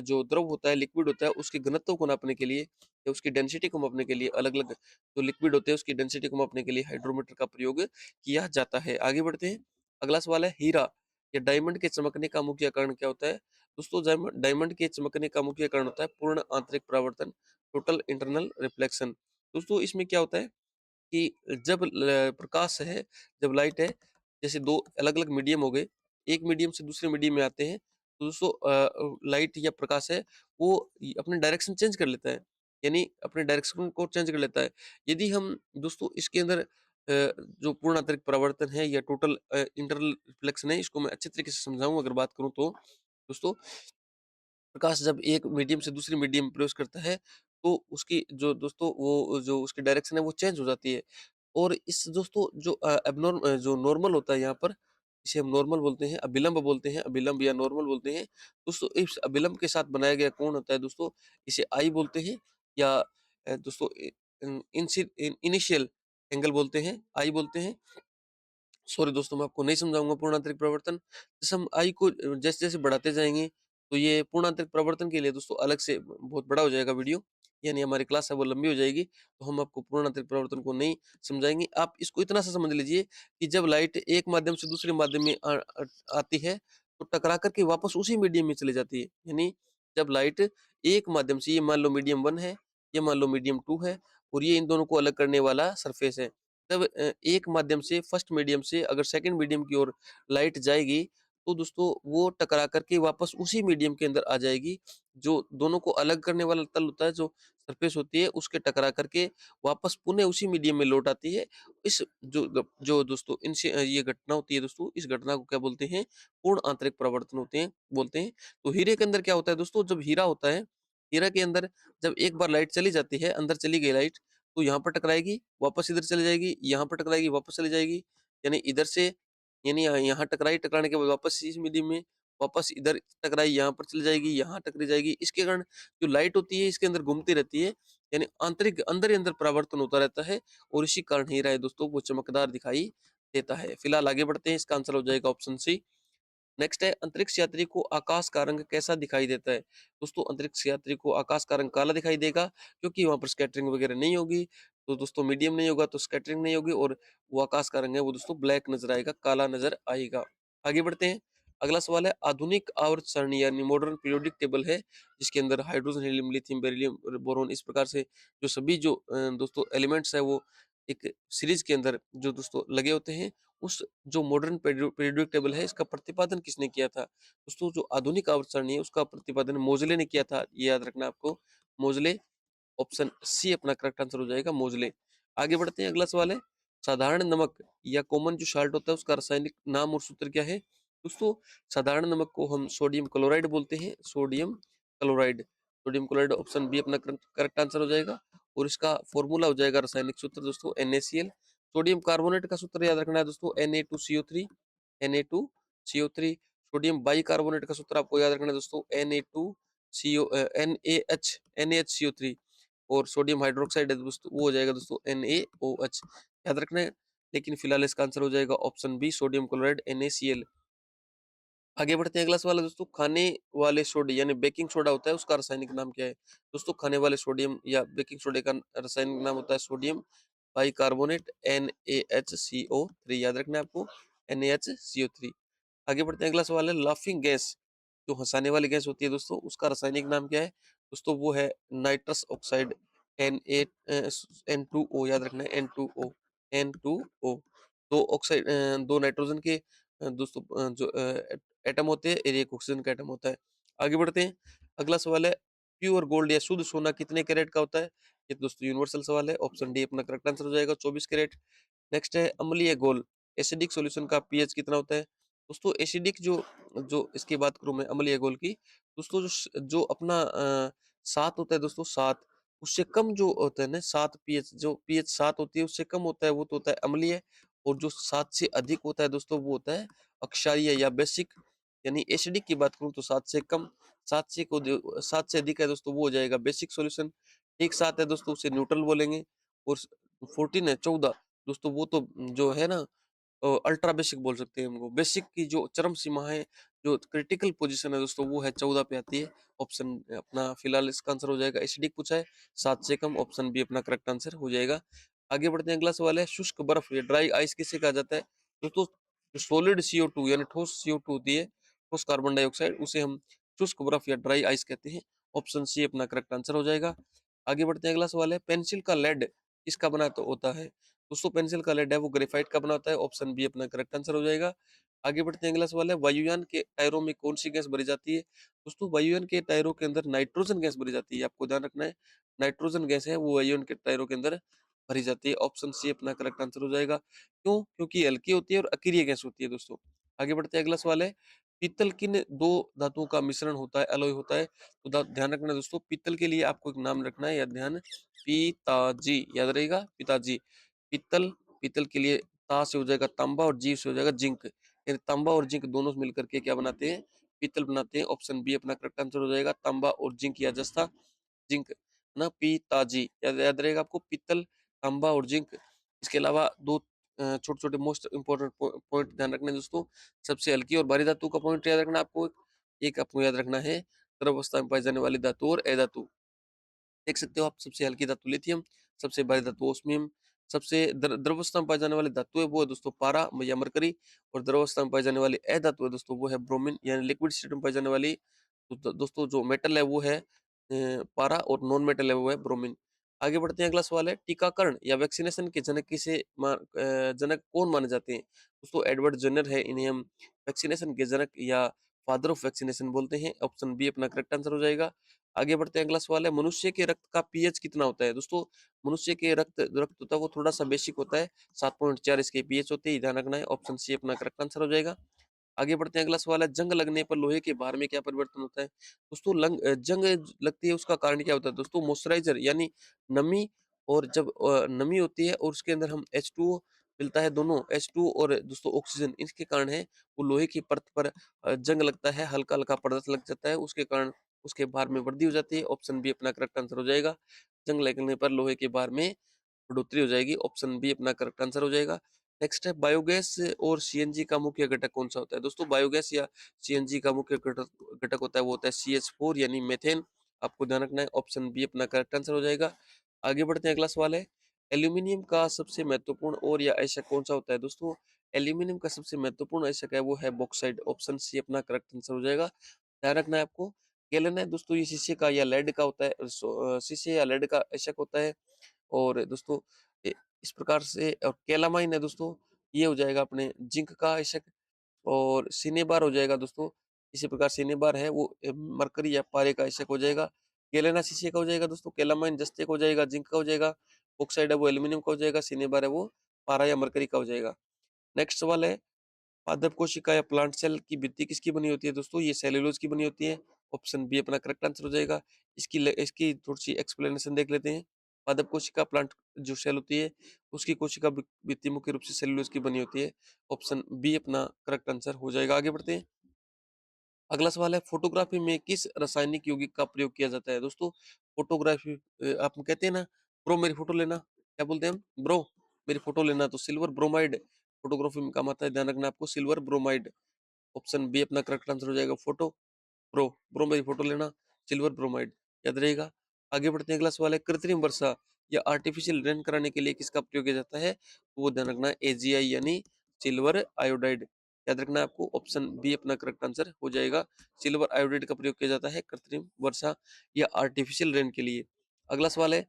जो द्रव होता है, लिक्विड होता है, उसके घनत्व को नापने के लिए या उसकी डेंसिटी को मापने के लिए अलग-अलग जो लिक्विड होते हैं उसकी डेंसिटी को मापने के लिए हाइड्रोमीटर का प्रयोग किया जाता है। आगे बढ़ते हैं। अगला सवाल है हीरा या डायमंड के चमकने का मुख्य कारण क्या होता है? दोस्तों डायमंड के चमकने का मुख्य कारण होता है पूर्ण आंतरिक परावर्तन, टोटल इंटरनल रिफ्लेक्शन। दोस्तों इसमें क्या होता है कि जब प्रकाश है, जब लाइट है, जैसे दो अलग अलग मीडियम हो गए, एक मीडियम से दूसरे मीडियम में आते हैं, तो दोस्तों लाइट या प्रकाश है वो अपने डायरेक्शन चेंज कर लेता है, यानी अपने डायरेक्शन को चेंज कर लेता है। यदि हम दोस्तों इसके अंदर जो पूर्ण आंतरिक परावर्तन है या टोटल इंटरनल रिफ्लेक्शन है, इसको मैं अच्छे तरीके से समझाऊं अगर बात करूं तो दोस्तों प्रकाश जब एक मीडियम से दूसरे मीडियम में प्रवेश करता है, तो उसकी जो दोस्तों वो जो उसकी डायरेक्शन है वो चेंज हो जाती है। और इस दोस्तों जो जो नॉर्मल होता है यहाँ पर, इसे हम नॉर्मल बोलते हैं, अभिलंब बोलते हैं, अभिलंब या नॉर्मल बोलते हैं। दोस्तों इस अभिलंब के साथ बनाया गया कोण होता है दोस्तों, इसे आई बोलते हैं या दोस्तों इनिशियल एंगल बोलते हैं, आई बोलते हैं। सॉरी दोस्तों मैं आपको नहीं समझाऊँगा पूर्णांतरिक प्रवर्तन। जैसे हम आई को जैसे-जैसे बढ़ाते जाएँगे, तो ये पूर्णांतरिक प्रवर्तन के लिए दोस्तों अलग से बहुत बड़ा हो जाएगा वीडियो, यानी हमारी क्लास है वो लंबी हो जाएगी, तो हम आपको पूर्णांतरिक प्रवर्तन को नहीं समझाएँगे। आप इसको इतना सा समझ लीजिए कि जब लाइट एक माध्यम से दूसरे माध्यम में आती है, तो टकरा कर के वापस उसी मीडियम में चली जाती है। यानी जब लाइट एक माध्यम से, ये मान लो मीडियम 1 है, ये मान लो मीडियम 2 है और ये इन दोनों को अलग करने वाला सरफेस है। तब एक माध्यम से फर्स्ट मीडियम से अगर सेकंड मीडियम की ओर लाइट जाएगी, तो दोस्तों वो टकरा करके वापस उसी मीडियम के अंदर आ जाएगी। जो दोनों को अलग करने वाला तल होता है, जो सरफेस होती है, उसके टकरा करके वापस पुनः उसी मीडियम में लौट आती है। इस जो दोस्तों इनसे ये घटना होती है दोस्तों, इस घटना को क्या बोलते हैं? पूर्ण आंतरिक परावर्तन होते हैं बोलते हैं। तो हीरे के अंदर क्या होता है दोस्तों? जब हीरा होता है, हीरा के अंदर जब एक बार लाइट चली जाती है, अंदर चली गई लाइट, तो यहाँ पर टकराएगी, वापस इधर चली जाएगी, यहाँ पर टकराएगी, वापस चली जाएगी। यानी इधर से यानी यहाँ टकराई, टकराने के बाद वापस इस मीडियम में, वापस इधर टकराई, यहाँ पर चली जाएगी, यहाँ टकरी जाएगी। इसके कारण जो लाइट होती है इसके अंदर घूमती रहती है, यानी आंतरिक अंदर ही अंदर परावर्तन होता रहता है और इसी कारण हीरा है दोस्तों वो चमकदार दिखाई देता है। फिलहाल आगे बढ़ते हैं, इसका आंसर हो जाएगा ऑप्शन सी। नेक्स्ट है अंतरिक्ष यात्री को आकाश का रंग कैसा दिखाई देता है? दोस्तों अंतरिक्ष यात्री को आकाश का रंग काला दिखाई देगा, क्योंकि वहां पर स्कैटरिंग वगैरह नहीं होगी। तो दोस्तों मीडियम नहीं होगा तो स्कैटरिंग नहीं होगी और वो आकाश का रंग है वो दोस्तों ब्लैक नजर आएगा, काला नजर आएगा। आगे बढ़ते हैं। अगला सवाल है आधुनिक आवर्त सारणी यानी मॉडर्न पीरियोडिक टेबल है, जिसके अंदर हाइड्रोजन, हीलियम, लिथियम, बेरिलियम और बोरोन, इस प्रकार से जो सभी जो दोस्तों एलिमेंट्स है वो एक सीरीज के अंदर जो दोस्तों लगे होते हैं। उस जो मॉडर्न पीरियोडिक टेबल है इसका प्रतिपादन किसने किया था? दोस्तों जो आधुनिक आवर्त सारणी है उसका प्रतिपादन मोज़ले ने किया था, ये याद रखना आपको। मोज़ले, ऑप्शन सी अपना करेक्ट आंसर हो जाएगा, मोज़ले। आगे बढ़ते हैं, अगला सवाल है साधारण नमक या कॉमन जो साल्ट होता है उसका रासायनिक नाम और सूत्र क्या है? दोस्तों साधारण नमक को हम सोडियम क्लोराइड बोलते हैं, sodium chloride. Sodium chloride option B अपना करेक्ट आंसर हो जाएगा और इसका फॉर्मूला हो जाएगा रासायनिक सूत्र दोस्तों NaCl। सोडियम कार्बोनेट का सूत्र याद रखना है दोस्तों Na2CO3, Na2CO3। सोडियम बाइकार्बोनेट का सूत्र आपको याद रखना है दोस्तों NaHCO3। और सोडियम हाइड्रोक्साइड है दोस्तों वो हो जाएगा दोस्तों NaOH, याद रखना है। लेकिन फिलहाल इसका आंसर हो जाएगा option B, sodium chloride NaCl। आगे बढ़ते हैं, अगला सवाल है दोस्तों खाने वाले सोडे यानी बेकिंग सोडा होता है उसका रासायनिक नाम क्या है? दोस्तों खाने वाले सोडियम या बेकिंग सोडे का रासायनिक नाम होता है सोडियम बाइकार्बोनेट NaHCO3, याद रखना है आपको NaHCO3। आगे बढ़ते हैं, अगला सवाल है लाफिंग गैस जो हंसाने वाली गैस होती है दोस्तों उसका रासायनिक नाम क्या है? दोस्तों वो है नाइट्रस ऑक्साइड N2O, याद रखना है N2O। दो ऑक्साइड दो नाइट्रोजन के दोस्तों जो एटम होते हैं और एक ऑक्सीजन का एटम होता है। आगे बढ़ते हैं, अगला सवाल है प्योर गोल्ड या शुद्ध सोना कितने कैरेट का होता है? ये दोस्तों यूनिवर्सल सवाल है, ऑप्शन डी अपना करेक्ट आंसर हो जाएगा 24 कैरेट। नेक्स्ट है अम्लीय घोल एसिडिक सॉल्यूशन का पीएच कितना होता है? दोस्तों एसिडिक जो जो इसकी बात करूं मैं अम्लीय घोल की, दोस्तों जो अपना 7 होता है दोस्तों, 7 उससे कम जो होता है ना, 7 पीएच, जो पीएच 7 होती है उससे कम होता है वो तो होता है अम्लीय, और जो 7 से अधिक होता है दोस्तों वो होता है अक्षारीय या बेसिक। यानी एसिडिक की बात करूं तो 7 से कम, 7 से अधिक है दोस्तों वो हो जाएगा बेसिक सॉल्यूशन। ठीक 7 है दोस्तों उसे न्यूट्रल बोलेंगे, और 14 है 14 दोस्तों वो तो जो है ना अल्ट्रा बेसिक बोल सकते हैं हमको। बेसिक की जो चरम सीमा है, जो क्रिटिकल पोज़ीशन है दोस्तों वो है 14 पे आती है। ऑप्शन अपना फिलहाल इसका आंसर हो जाएगा एसिडिक पूछा है, 7 से कम ऑप्शन बी अपना करेक्ट आंसर हो जाएगा। आगे बढ़ते हैं अगला सवाल है शुष्क बर्फ या ड्राई आइस किसे कहा जाता है? दोस्तों सॉलिड CO2 यानी ठोस CO2 होती है, ठोस कार्बन डाइऑक्साइड उसे हम शुष्क बर्फ या ड्राई आइस कहते हैं। ऑप्शन सी अपना करेक्ट आंसर हो जाएगा। आगे बढ़ते हैं अगला सवाल है पेंसिल का लेड किसका बना तो होता है? दोस्तों पेंसिल का लेड है वो ग्रेफाइट का बना होता है। ऑप्शन बी अपना करेक्ट आंसर हो जाएगा। आगे बढ़ते हैं अगला सवाल है वायुयान के टायरों में कौन सी गैस भरी जाती है? दोस्तों वायुयान के टायरों के अंदर नाइट्रोजन गैस भरी जाती है, आपको ध्यान रखना है। नाइट्रोजन गैस है वो वायुयान के टायरों के अंदर भरी जाती है। ऑप्शन सी अपना करेक्ट आंसर हो जाएगा। क्यों? क्योंकि हल्की होती है और अकीरिय गैस होती है दोस्तों। आगे बढ़ते हैं अगला सवाल है पीतल किन दो धातुओं का मिश्रण होता है, अलॉय होता है? तो ध्यान रखना दोस्तों पीतल के लिए आपको एक नाम रखना है या ध्यान पिताजी याद रहेगा पिताजी। पीतल पीतल के लिए ता से हो जाएगा तांबा और जी से हो जाएगा जिंक, यानी तांबा और जिंक दोनों मिलकर के क्या बनाते हैं? पीतल बनाते हैं। ऑप्शन बी अपना करेक्ट आंसर हो जाएगा तांबा और जिंक या जस्ता जिंक ना पिताजी याद रहेगा आपको पीतल तांबा और जिंक। इसके अलावा दो छोटे छोटे मोस्ट इंपोर्टेंट पॉइंट ध्यान रखना है दोस्तों। सबसे हल्की और भारी धातु का पॉइंट याद रखना आपको। एक आपको याद रखना है द्रव अवस्था में पाई जाने वाली धातु और अधातु। देख सकते हो आप सबसे हल्की धातु लिथियम, सबसे भारी धातु ओस्मियम, सबसे द्रवस्था में पाई जाने वाली धातु है वो है दोस्तों पारा या मरकरी, और द्रवस्था में पाई जाने वाली अधातु है दोस्तों वो है ब्रोमीन, यानी लिक्विड स्टेट में पाई जाने वाली तो दोस्तों जो मेटल है वो है पारा और नॉन मेटल है वो है ब्रोमीन। आगे बढ़ते हैं अगला सवाल है टीकाकरण या वैक्सीनेशन के जनक जनक कौन माने जाते हैं? दोस्तों एडवर्ड जनर है, इन्हें हम वैक्सीनेशन के जनक या फादर ऑफ वैक्सीनेशन बोलते हैं। ऑप्शन बी अपना करेक्ट आंसर हो जाएगा। आगे बढ़ते हैं अगला सवाल है मनुष्य के रक्त का पीएच कितना होता है? दोस्तों मनुष्य के रक्त होता है वो थोड़ा सा बेसिक होता है, 7.4 इसके पीएच होते हैं, ध्यान रखना है। ऑप्शन सी अपना करेक्ट आंसर हो जाएगा। आगे बढ़ते हैं अगला सवाल है जंग लगने पर लोहे के भार में क्या परिवर्तन होता है? दोस्तों जंग लगती है उसका कारण क्या होता है? दोस्तों मॉइस्चराइजर यानी नमी, और जब नमी होती है और उसके अंदर हम H2O मिलता है, दोनों H2O और दोस्तों ऑक्सीजन, इसके कारण है वो लोहे की परत पर जंग लगता है, हल्का हल्का पदार्थ लग जाता है, उसके कारण उसके भार में वृद्धि हो जाती है। ऑप्शन बी अपना करेक्ट आंसर हो जाएगा। जंग लगने पर लोहे के भार में बढ़ोतरी हो जाएगी। ऑप्शन बी अपना करेक्ट आंसर हो जाएगा। नेक्स्ट है बायोगैस और सीएनजी का मुख्य घटक कौन सा होता है? दोस्तों बायोगैस या सीएनजी का मुख्य घटक घटक होता है वो होता है CH4 यानी मेथेन, आपको ध्यान रखना है। ऑप्शन बी अपना करेक्ट आंसर हो जाएगा। आगे बढ़ते हैं अगला सवाल है एल्यूमिनियम का सबसे महत्वपूर्ण और या अयस्क कौन सा होता है? दोस्तों एल्यूमिनियम का सबसे महत्वपूर्ण अयस्क है वो है बॉक्साइट। ऑप्शन सी अपना करेक्ट आंसर हो जाएगा। ध्यान रखना है आपको। गैलन है दोस्तों ये शीशे का या लेड का होता है, शीशे या लेड का अयस्क होता है। और दोस्तों इस प्रकार से कैलामाइन है दोस्तों, ये हो जाएगा अपने जिंक का आयशक। और सिनेबार हो जाएगा दोस्तों, इसी प्रकार सिनेबार है वो मरकरी या पारे का आयशक हो जाएगा। गैलेना शीशे का हो जाएगा दोस्तों, कैलामाइन जस्ते का हो जाएगा, जिंक का हो जाएगा, ऑक्साइड है वो एल्यूमिनियम का हो जाएगा, सिनेबार है वो पारा या मरकरी का हो जाएगा। नेक्स्ट सवाल है पादप कोशिका या प्लांट सेल की भित्ति किसकी बनी होती है? दोस्तों ये सेल्यूलोज की बनी होती है। ऑप्शन बी अपना करेक्ट आंसर हो जाएगा। इसकी थोड़ी सी एक्सप्लेनेशन देख लेते हैं। पादप कोशिका प्लांट जो सेल होती है उसकी कोशिका भित्ति मुख्य रूप से सेल्यूलोज की बनी होती है। ऑप्शन बी अपना करेक्ट आंसर हो जाएगा। आगे बढ़ते हैं। अगला सवाल है फोटोग्राफी में किस रासायनिक यौगिक का प्रयोग किया जाता है? दोस्तों फोटोग्राफी आप कहते हैं ना ब्रो मेरी फोटो लेना, क्या बोलते हैं हम ब्रो मेरी फोटो लेना, तो सिल्वर ब्रोमाइड फोटोग्राफी में काम आता है, ध्यान रखना आपको सिल्वर ब्रोमाइड। ऑप्शन बी अपना करेक्ट आंसर हो जाएगा फोटो ब्रो ब्रो मेरी फोटो लेना सिल्वर ब्रोमाइड, याद रहेगा। आगे बढ़ते हैं अगला सवाल है कृत्रिम वर्षा या आर्टिफिशियल रेन कराने के लिए किसका प्रयोग किया जाता है? तो वो ध्यान रखना है AgI यानी सिल्वर आयोडाइड, याद रखना है आपको। ऑप्शन बी अपना करेक्ट आंसर हो जाएगा। सिल्वर आयोडाइड का प्रयोग किया जाता है कृत्रिम वर्षा या आर्टिफिशियल रेन के लिए। अगला सवाल है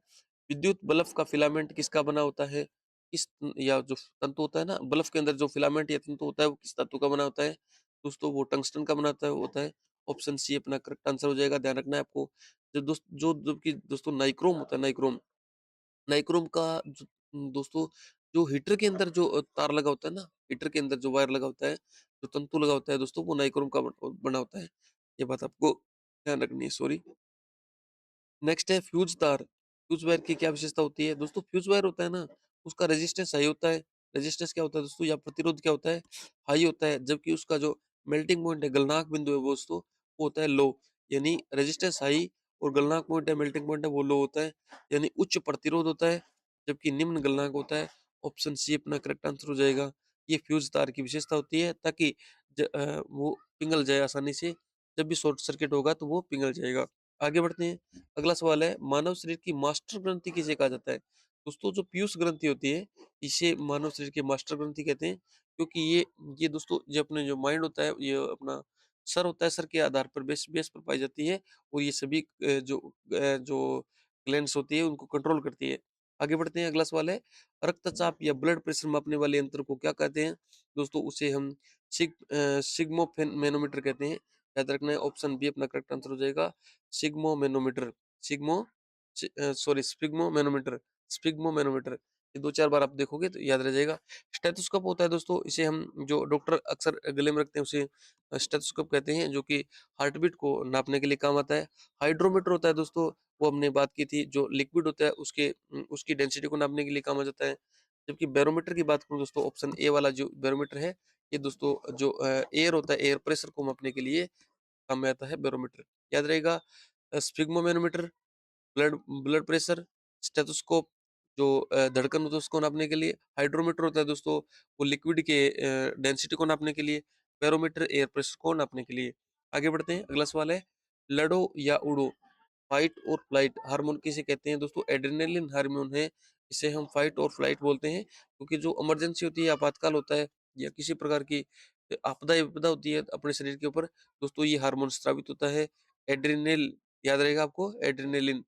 विद्युत बल्ब का फिलामेंट किसका बना होता है? किस या जो तंतु होता है ना बल्ब के अंदर जो फिलामेंट या तंतु होता है वो किस धातु का बना होता है? दोस्तों वो टंगस्टन का बनाता है होता है। ऑप्शन सी अपना करेक्ट आंसर हो जाएगा, ध्यान रखना है आपको। जो कि दोस्तों नाइक्रोम होता है, नाइक्रोम नाइक्रोम का दोस्तों जो हीटर के अंदर जो तार लगा होता है ना, हीटर के अंदर जो वायर लगा होता है, जो तंतु लगा होता है दोस्तों वो नाइक्रोम का बना होता है। ये बात आपको ध्यान रखनी है, सॉरी। नेक्स्ट है फ्यूज तार। फ्यूज वायर की क्या विशेषता होती है? दोस्तों फ्यूज वायर होता है ना उसका रेजिस्टेंस हाई होता है। रेजिस्टेंस क्या होता है दोस्तों या प्रतिरोध क्या होता है? हाई होता है, जबकि उसका जो मेल्टिंग पॉइंट है गलनांक बिंदु है वो दोस्तों वो होता है लो, यानी रेजिस्टेंस हाई और गलनांक पॉइंट है मेल्टिंग पॉइंट है वो लो होता है, यानी उच्च प्रतिरोध होता है जबकि निम्न गलनांक होता है, ऑप्शन सी अपना करेक्ट आंसर हो जाएगा। ये फ्यूज़ तार की विशेषता होती है ताकि वो पिघल जाए आसानी से, जब भी शॉर्ट सर्किट होगा तो वो पिघल जाएगा। आगे बढ़ते हैं, अगला सवाल है मानव शरीर की मास्टर ग्रंथि किसे कहा जाता है? दोस्तों जो पीयूष ग्रंथि होती है, इसे मानव शरीर की मास्टर ग्रंथि कहते हैं, क्योंकि ये दोस्तों जो अपने जो माइंड होता है, ये अपना सर होता है, सर के आधार पर बेस बेस पर पाई जाती है और ये सभी जो ग्लैंड्स होती है उनको कंट्रोल करती है। आगे बढ़ते हैं, अगला सवाल है रक्तचाप या ब्लड प्रेशर मापने वाले यंत्र को क्या कहते हैं? दोस्तों उसे हम सिग्मोफेन मैनोमीटर कहते हैं। याद रखना है, ऑप्शन बी अपना करेक्ट आंसर हो जाएगा। Sphygmomanometer, sphygmo sorry sphygmomanometer, sphygmomanometer. ये 2-4 बार आप देखोगे तो याद रह जाएगा। स्टेथोस्कोप होता है दोस्तों, इसे हम जो डॉक्टर अक्सर गले में रखते हैं उसे स्टेथोस्कोप कहते हैं, जो कि हार्ट बीट को नापने के लिए काम आता है। हाइड्रोमीटर होता है दोस्तों, वो हमने बात की थी, जो लिक्विड होता है उसकी डेंसिटी को नापने के लिए काम आ जाता है। जबकि बैरोमीटर की बात करूँ दोस्तों, ऑप्शन ए वाला जो बैरोमीटर है, ये दोस्तों जो एयर होता है, एयर प्रेशर को मापने के लिए काम में आता है बैरोमीटर। याद रहेगा, स्फिग्मोमेनोमीटर ब्लड ब्लड प्रेशर, स्टेथोस्कोप जो धड़कन होता है उसको नापने के लिए, हाइड्रोमीटर होता है दोस्तों वो लिक्विड के डेंसिटी को नापने के लिए, बैरोमीटर एयर प्रेशर को नापने के लिए। आगे बढ़ते हैं, अगला सवाल है लड़ो या उड़ो, फाइट और फ्लाइट हार्मोन किसे कहते हैं? दोस्तों एड्रेनलिन हार्मोन है, इसे हम फाइट और फ्लाइट बोलते हैं, क्योंकि जो इमरजेंसी होती है, आपातकाल होता है या किसी प्रकार की आपदा विपदा होती है अपने शरीर के ऊपर, दोस्तों ये हार्मोन स्रावित होता है, एड्रेनल, याद रहेगा आपको एड्रेनलिन।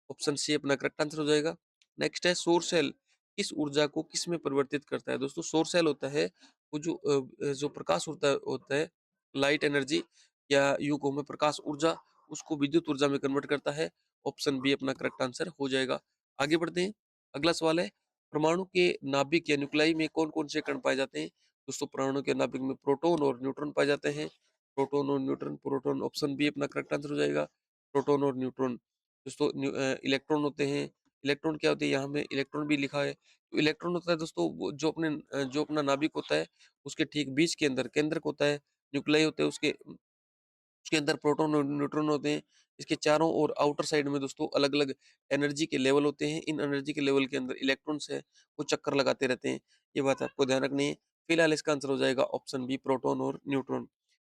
ऑप्शन सी अपना करेक्ट आंसर हो जाएगा। नेक्स्ट है सौर सेल किस ऊर्जा को किस में परिवर्तित करता है? दोस्तों सौर सेल होता है वो जो प्रकाश होता है लाइट एनर्जी या यूं कहूं मैं प्रकाश ऊर्जा, उसको विद्युत ऊर्जा में कन्वर्ट करता है। ऑप्शन बी अपना करेक्ट आंसर हो जाएगा। आगे बढ़ते हैं, अगला सवाल है परमाणु के नाभिक या न्यूक्लाई में कौन कौन से कण पाए जाते हैं? दोस्तों परमाणु के नाभिक में प्रोटॉन और न्यूट्रॉन पाए जाते हैं। प्रोटॉन और न्यूट्रॉन, प्रोटॉन ऑप्शन बी अपना करेक्ट आंसर हो जाएगा। प्रोटॉन और न्यूट्रॉन दोस्तों इलेक्ट्रॉन होते हैं। इलेक्ट्रॉन क्या होते हैं? यहाँ में इलेक्ट्रॉन भी लिखा है। तो इलेक्ट्रॉन होता है दोस्तों वो जो अपना नाभिक होता है उसके ठीक बीच के अंदर केंद्रक होता है। न्यूक्लियस होते हैं उसके अंदर प्रोटॉन और न्यूट्रॉन होते हैं। इसके चारों ओर आउटर साइड में दोस्तों अलग-अलग एनर्जी के लेवल होते हैं। इन एनर्जी के लेवल के अंदर इलेक्ट्रॉन्स है वो चक्कर लगाते रहते हैं। ये बात आपको ध्यान रखनी है। फिलहाल इसका आंसर हो जाएगा ऑप्शन बी प्रोटॉन और न्यूट्रॉन।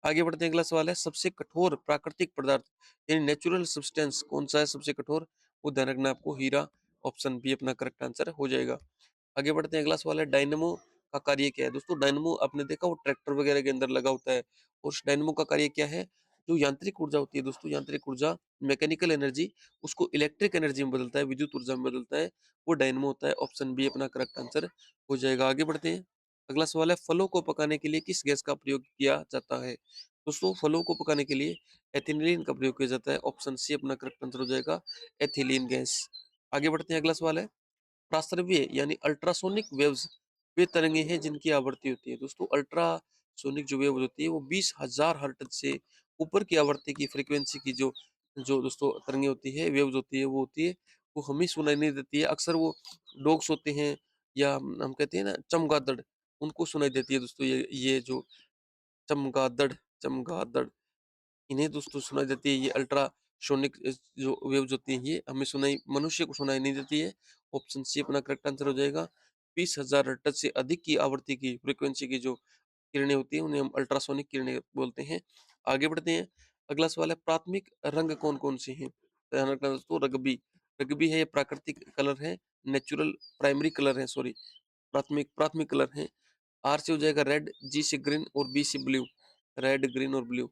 आगे बढ़ते हैं, अगला सवाल है सबसे कठोर प्राकृतिक पदार्थ यानी नेचुरल सब्सटेंस कौन सा है सबसे कठोर? वो ध्यान रखना है आपको, हीरा। ऑप्शन बी अपना करेक्ट आंसर हो जाएगा। आगे बढ़ते हैं, अगला सवाल है डायनेमो का कार्य क्या है? दोस्तों डायनेमो आपने देखा वो ट्रैक्टर वगैरह के अंदर लगा होता है, और उस डायनेमो का कार्य क्या है? जो यांत्रिक ऊर्जा होती है दोस्तों, यांत्रिक ऊर्जा मैकेनिकल एनर्जी उसको इलेक्ट्रिक एनर्जी में बदलता है, विद्युत ऊर्जा में बदलता है, वो डायनेमो होता है। ऑप्शन बी अपना करेक्ट आंसर हो जाएगा। आगे बढ़ते हैं, अगला सवाल है फलों को पकाने के लिए किस गैस का प्रयोग किया जाता है? दोस्तों फलों को पकाने के लिए एथिलीन का प्रयोग किया जाता है। ऑप्शन सी अपना करेक्ट आंसर हो जाएगा, एथिलीन गैस। आगे बढ़ते हैं, अगला सवाल है प्रासरवीय यानी अल्ट्रासोनिक वेव्स वे तरंगे हैं जिनकी आवृत्ति होती है। दोस्तों अल्ट्रासोनिक जो वेव होती है वो 20,000 हर्ट्ज से ऊपर की आवृत्ति की फ्रीक्वेंसी की जो जो दोस्तों तरंगे होती है, वेव्स होती है, वो होती है, वो हमें सुनाई नहीं देती है। अक्सर वो डॉग्स होते हैं या हम कहते हैं ना चमगादड़, उनको सुनाई देती है दोस्तों ये जो चमगादड़ चमगादड़, इन्हें दोस्तों सुनाई देती है ये अल्ट्रासोनिक जो वेव्स होती हैं, ये हमें सुनाई मनुष्य को सुनाई नहीं देती है। ऑप्शन सी अपना करेक्ट आंसर हो जाएगा। 20,000 हर्ट्ज से अधिक की आवृत्ति की फ्रीक्वेंसी की जो किरणें होती हैं उन्हें हम अल्ट्रासोनिक किरणें बोलते हैं। आगे बढ़ते हैं, अगला सवाल है प्राथमिक रंग कौन-कौन से हैं? ध्यान रखना दोस्तों, रग्बी रग्बी है, ये प्राकृतिक कलर है, नेचुरल प्राइमरी कलर है, सॉरी प्राथमिक प्राथमिक कलर है। आर से हो जाएगा रेड, जी से ग्रीन और बी से ब्लू। रेड, ग्रीन और ब्लू,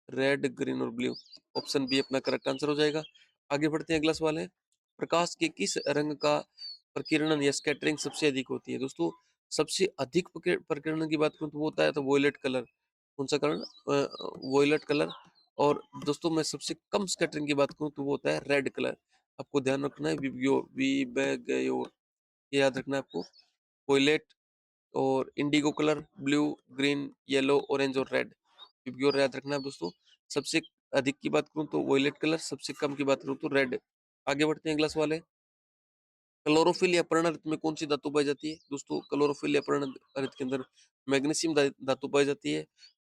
रेड, ग्रीन और ब्लू। ऑप्शन बी अपना करेक्ट आंसर हो जाएगा। आगे बढ़ते हैं, अगला सवाल है प्रकाश के किस रंग का प्रकीर्णन या स्कैटरिंग सबसे अधिक होती है? दोस्तों सबसे अधिक प्रकीर्णन की बात करूं तो वो होता है तो वोयलेट कलर। कौन सा कलर? वोयलेट कलर। और दोस्तों मैं सबसे कम स्कैटरिंग की बात करूं तो वो होता है रेड कलर। आपको ध्यान रखना है, विबग्यो वीबेगयोर, ये याद रखना है आपको। वोयलेट और Indigo colour, blue, green, yellow, orange और रेड। प्योर याद रखना है दोस्तों। सबसे अधिक की बात करूं तो वोयलेट कलर, सबसे कम की बात करूं तो रेड। आगे बढ़ते हैं, अगला सवाल है क्लोरोफिल या पर्णरत में कौन सी धातु पाई जाती है? दोस्तों क्लोरोफिल या पर्णरत के अंदर मैग्नीशियम धातु पाई जाती है।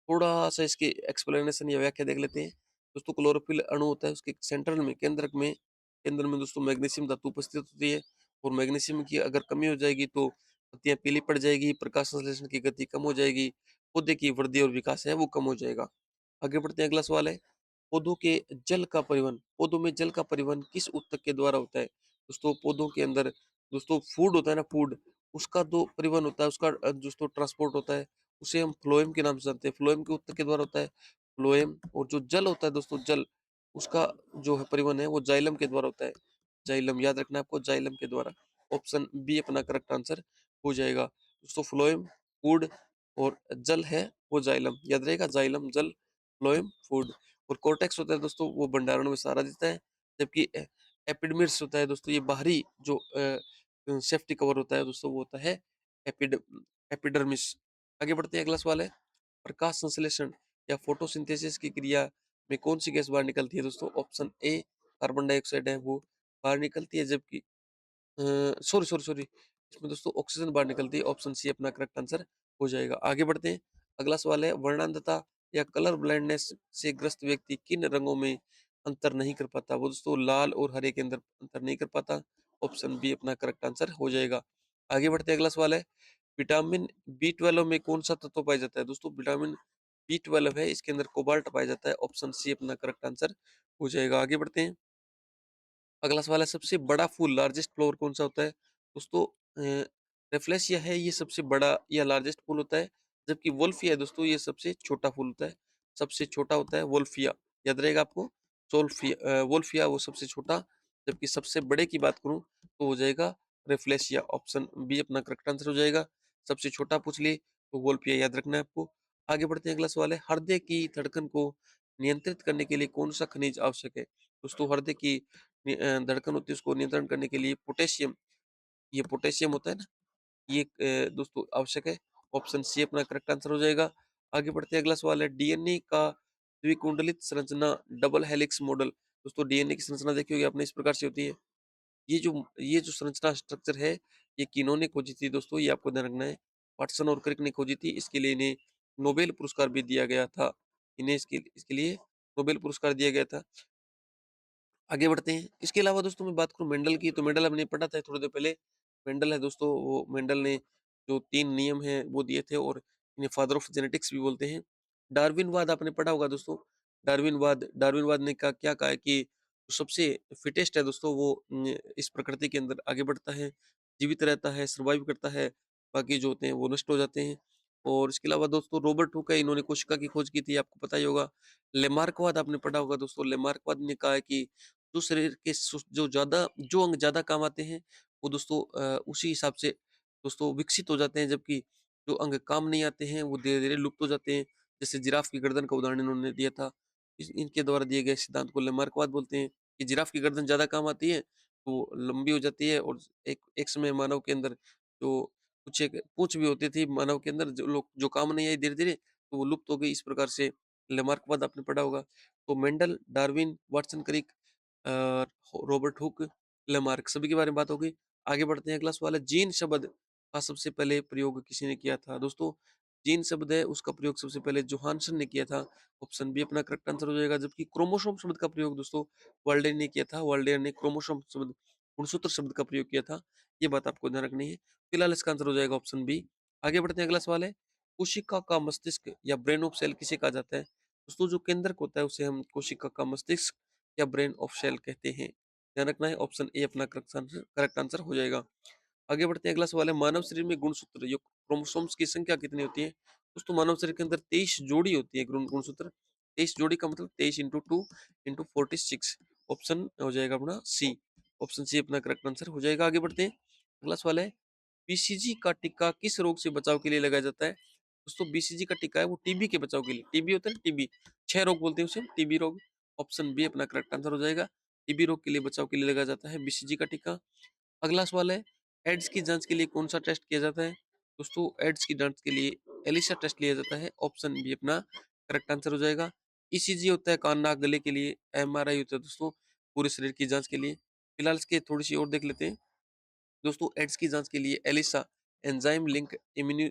थोड़ा सा इसकी एक्सप्लेनेशन या व्याख्या देख लेते हैं। दोस्तों क्लोरोफिल अणु होता है, उसके सेंट्रल में केंद्र में दोस्तों मैग्नीशियम धातु उपस्थित होती है। और मैग्नीशियम की अगर कमी हो जाएगी तो पत्तियाँ पीली पड़ जाएगी, प्रकाश संश्लेषण की गति कम हो जाएगी, पौधे की वृद्धि और विकास है वो कम हो जाएगा। आगे बढ़ते हैं, अगला सवाल है, पौधों के जल का परिवहन, पौधों में जल का परिवहन किस ऊतक के द्वारा होता है? दोस्तों पौधों के अंदर दोस्तों फूड होता है ना, फूड, उसका जो परिवहन होता है, उसका दोस्तों ट्रांसपोर्ट होता है, उसे हम फ्लोएम के नाम से जानते हैं। फ्लोएम के ऊतक के द्वारा होता है फ्लोएम। और जो जल होता है दोस्तों, जल, उसका जो है परिवहन है वो जाइलम के द्वारा होता है। जाइलम याद रखना है आपको, जाइलम के द्वारा। ऑप्शन बी अपना करेक्ट आंसर हो जाएगा। दोस्तों फ्लोएम, फूड और जल है वो जाइलम, याद रहेगा, जाइलम, जल, फ्लोएम, फूड। और कोर्टेक्स होता है दोस्तों वो भंडारण में सहारा देता है, जबकि एपिडर्मिस होता है दोस्तों ये बाहरी जो सेफ्टी कवर होता है दोस्तों, वो होता है एपिड एपिडर्मिस। आगे बढ़ते हैं, अगला सवाल है, प्रकाश संश्लेषण या फोटोसिंथेसिस की क्रिया में कौन सी गैस बाहर निकलती है? दोस्तों ऑप्शन ए कार्बन डाइऑक्साइड है वो बाहर निकलती है, जबकि सॉरी सॉरी सॉरी इसमें दोस्तों ऑक्सीजन बाहर निकलती है। ऑप्शन सी अपना करेक्ट आंसर हो जाएगा। आगे बढ़ते हैं, अगला सवाल है, वर्णांधता या कलर ब्लाइंडनेस से ग्रस्त व्यक्ति किन रंगों में अंतर नहीं कर पाता? वो दोस्तों लाल और हरे के अंदर अंतर नहीं कर पाता। ऑप्शन बी अपना करेक्ट आंसर हो जाएगा। आगे बढ़ते हैं, अगला सवाल है, विटामिन बी ट्वेल्व में कौन सा तत्व पाया जाता है? दोस्तों विटामिन बी ट्वेल्व है, इसके अंदर कोबाल्ट पाया जाता है। ऑप्शन सी अपना करेक्ट आंसर हो जाएगा। आगे बढ़ते हैं, अगला सवाल है, सबसे बड़ा फूल लार्जेस्ट फ्लावर कौन सा होता है? दोस्तों रेफलेशिया है ये सबसे बड़ा या लार्जेस्ट फूल होता है, जबकि वोल्फिया है दोस्तों ये सबसे छोटा फूल होता है। सबसे छोटा होता है वोल्फिया, याद रहेगा आपको, वोल्फिया वो सबसे छोटा, जबकि सबसे बड़े की बात करूं तो हो जाएगा रेफलेशिया। ऑप्शन बी अपना करेक्ट आंसर हो जाएगा। सबसे छोटा पूछ ले तो वोल्फिया याद रखना है आपको। आगे बढ़ते हैं, अगला सवाल है, हृदय की धड़कन को नियंत्रित करने के लिए कौन सा खनिज आवश्यक है? दोस्तों हृदय की धड़कन होती है उसको नियंत्रण करने के लिए पोटेशियम, ये पोटेशियम होता है ना, ये दोस्तों आवश्यक है। ऑप्शन सी अपना करेक्ट आंसर हो जाएगा। आगे बढ़ते हैं, अगला सवाल है, डीएनए का द्विकुंडलित संरचना डबल हेलिक्स मॉडल, दोस्तों डीएनए की संरचना देखी होगी आपने, इस प्रकार से होती है। ये जो संरचना स्ट्रक्चर है ये किन्होंने खोजी थी? दोस्तों ये आपको ध्यान रखना है, वाटसन और क्रिक ने खोजी थी। इसके लिए इन्हें नोबेल पुरस्कार भी दिया गया था। इन्हें इसके इसके लिए नोबेल पुरस्कार दिया गया था। आगे बढ़ते हैं। इसके अलावा दोस्तों मैं बात करूँ मेंडल की, तो मेंडल हमने पढ़ा था थोड़ी देर पहले। मेंडल है दोस्तों, वो मेंडल ने जो 3 नियम हैं वो दिए थे और इन्हें फादर ऑफ जेनेटिक्स भी बोलते हैं। डार्विनवाद आपने पढ़ा होगा दोस्तों। डार्विनवाद ने क्या कहा है कि जो सबसे फिटेस्ट है दोस्तों वो इस प्रकृति के अंदर आगे बढ़ता है, जीवित रहता है, सर्वाइव करता है, बाकी जो होते हैं वो नष्ट हो जाते हैं। और इसके अलावा दोस्तों रॉबर्ट हुक है, इन्होंने कोशिका की खोज की थी, आपको पता ही होगा। लेमार्कवाद आपने पढ़ा होगा दोस्तों। लेमार्कवाद ने कहा है कि जो शरीर के जो अंग ज़्यादा काम आते हैं, वो दोस्तों उसी हिसाब से दोस्तों विकसित हो जाते हैं, जबकि जो अंग काम नहीं आते हैं, वो धीरे-धीरे लुप्त हो जाते हैं। जैसे जिराफ की गर्दन का उदाहरण इन्होंने दिया था। इनके द्वारा दिए गए सिद्धांत को लेमार्कवाद बोलते हैं कि जिराफ की गर्दन ज़्यादा काम आती है, तो लंबी हो जाती है और एक एक समय मानव के अंदर जो कुछ एक पूँछ भी होती थी मानव के अंदर, जो काम नहीं आई धीरे-धीरे, तो वो लुप्त हो गई। इस प्रकार से लेमार्कवाद आपने पढ़ा होगा। तो मेंडल, डार्विन, वाटसन, क्रिक, अ, रॉबर्ट हुक, लेमार्क, सभी के बारे में बात हो गई। आगे बढ़ते हैं, अगला सवाल है, जीन शब्द का सबसे पहले प्रयोग किसने किया था? दोस्तों जीन शब्द है उसका प्रयोग सबसे पहले जोहानसन ने किया था। ऑप्शन बी अपना करेक्ट आंसर हो जाएगा। जबकि क्रोमोसोम शब्द का प्रयोग दोस्तों वर्ल्डेन ने किया था। वर्ल्डेन ने क्रोमोसोम शब्द, गुणसूत्र शब्द का प्रयोग किया था। ये बात आपको ध्यान रखनी है। फिलहाल इसका आंसर हो जाएगा ऑप्शन बी। आगे बढ़ते हैं, अगला सवाल है, कोशिका का मस्तिष्क या ब्रेन ऑफ सेल किसे कहा जाता है? दोस्तों जो केंद्रक होता है उसे हम कोशिका का मस्तिष्क या ब्रेन ऑफ सेल कहते हैं। ध्यान रखना है, ऑप्शन ए अपना करेक्ट आंसर हो जाएगा। आगे बढ़ते हैं, अगला सवाल है, मानव शरीर में गुणसूत्र जो क्रोमोसोम्स की संख्या कितनी होती है? दोस्तों मानव शरीर के अंदर 23 जोड़ी होती है गुणसूत्र। 23 जोड़ी का मतलब 23 इंटू 2 इंटू 46। ऑप्शन हो जाएगा अपना सी। ऑप्शन सी अपना करेक्ट आंसर हो जाएगा। आगे बढ़ते हैं, अगला सवाल है, बीसीजी का टीका किस रोग से बचाव के लिए लगाया जाता है? दोस्तों बीसीजी का टीका है वो टीबी के बचाव के लिए। टीबी होता है ना, टीबी, 6 रोग बोलते हैं उसे, टीबी रोग। ऑप्शन बी अपना करेक्ट आंसर हो जाएगा। टीबी रोग के लिए बचाव के लिए लगाया जाता है बीसीजी का टीका। अगला सवाल है, एड्स की जांच के लिए कौन सा टेस्ट किया जाता है? दोस्तों एड्स की जांच के लिए एलिसा टेस्ट लिया जाता है। ऑप्शन बी अपना करेक्ट आंसर हो जाएगा। ईसीजी होता है कान नाक गले के लिए। एमआरआई होता है दोस्तों पूरे शरीर की जांच के लिए। फिलहाल इसके थोड़ी सी और देख लेते हैं। दोस्तों एड्स की जांच के लिए एलिसा एंजाइम लिंक इम्यूनो,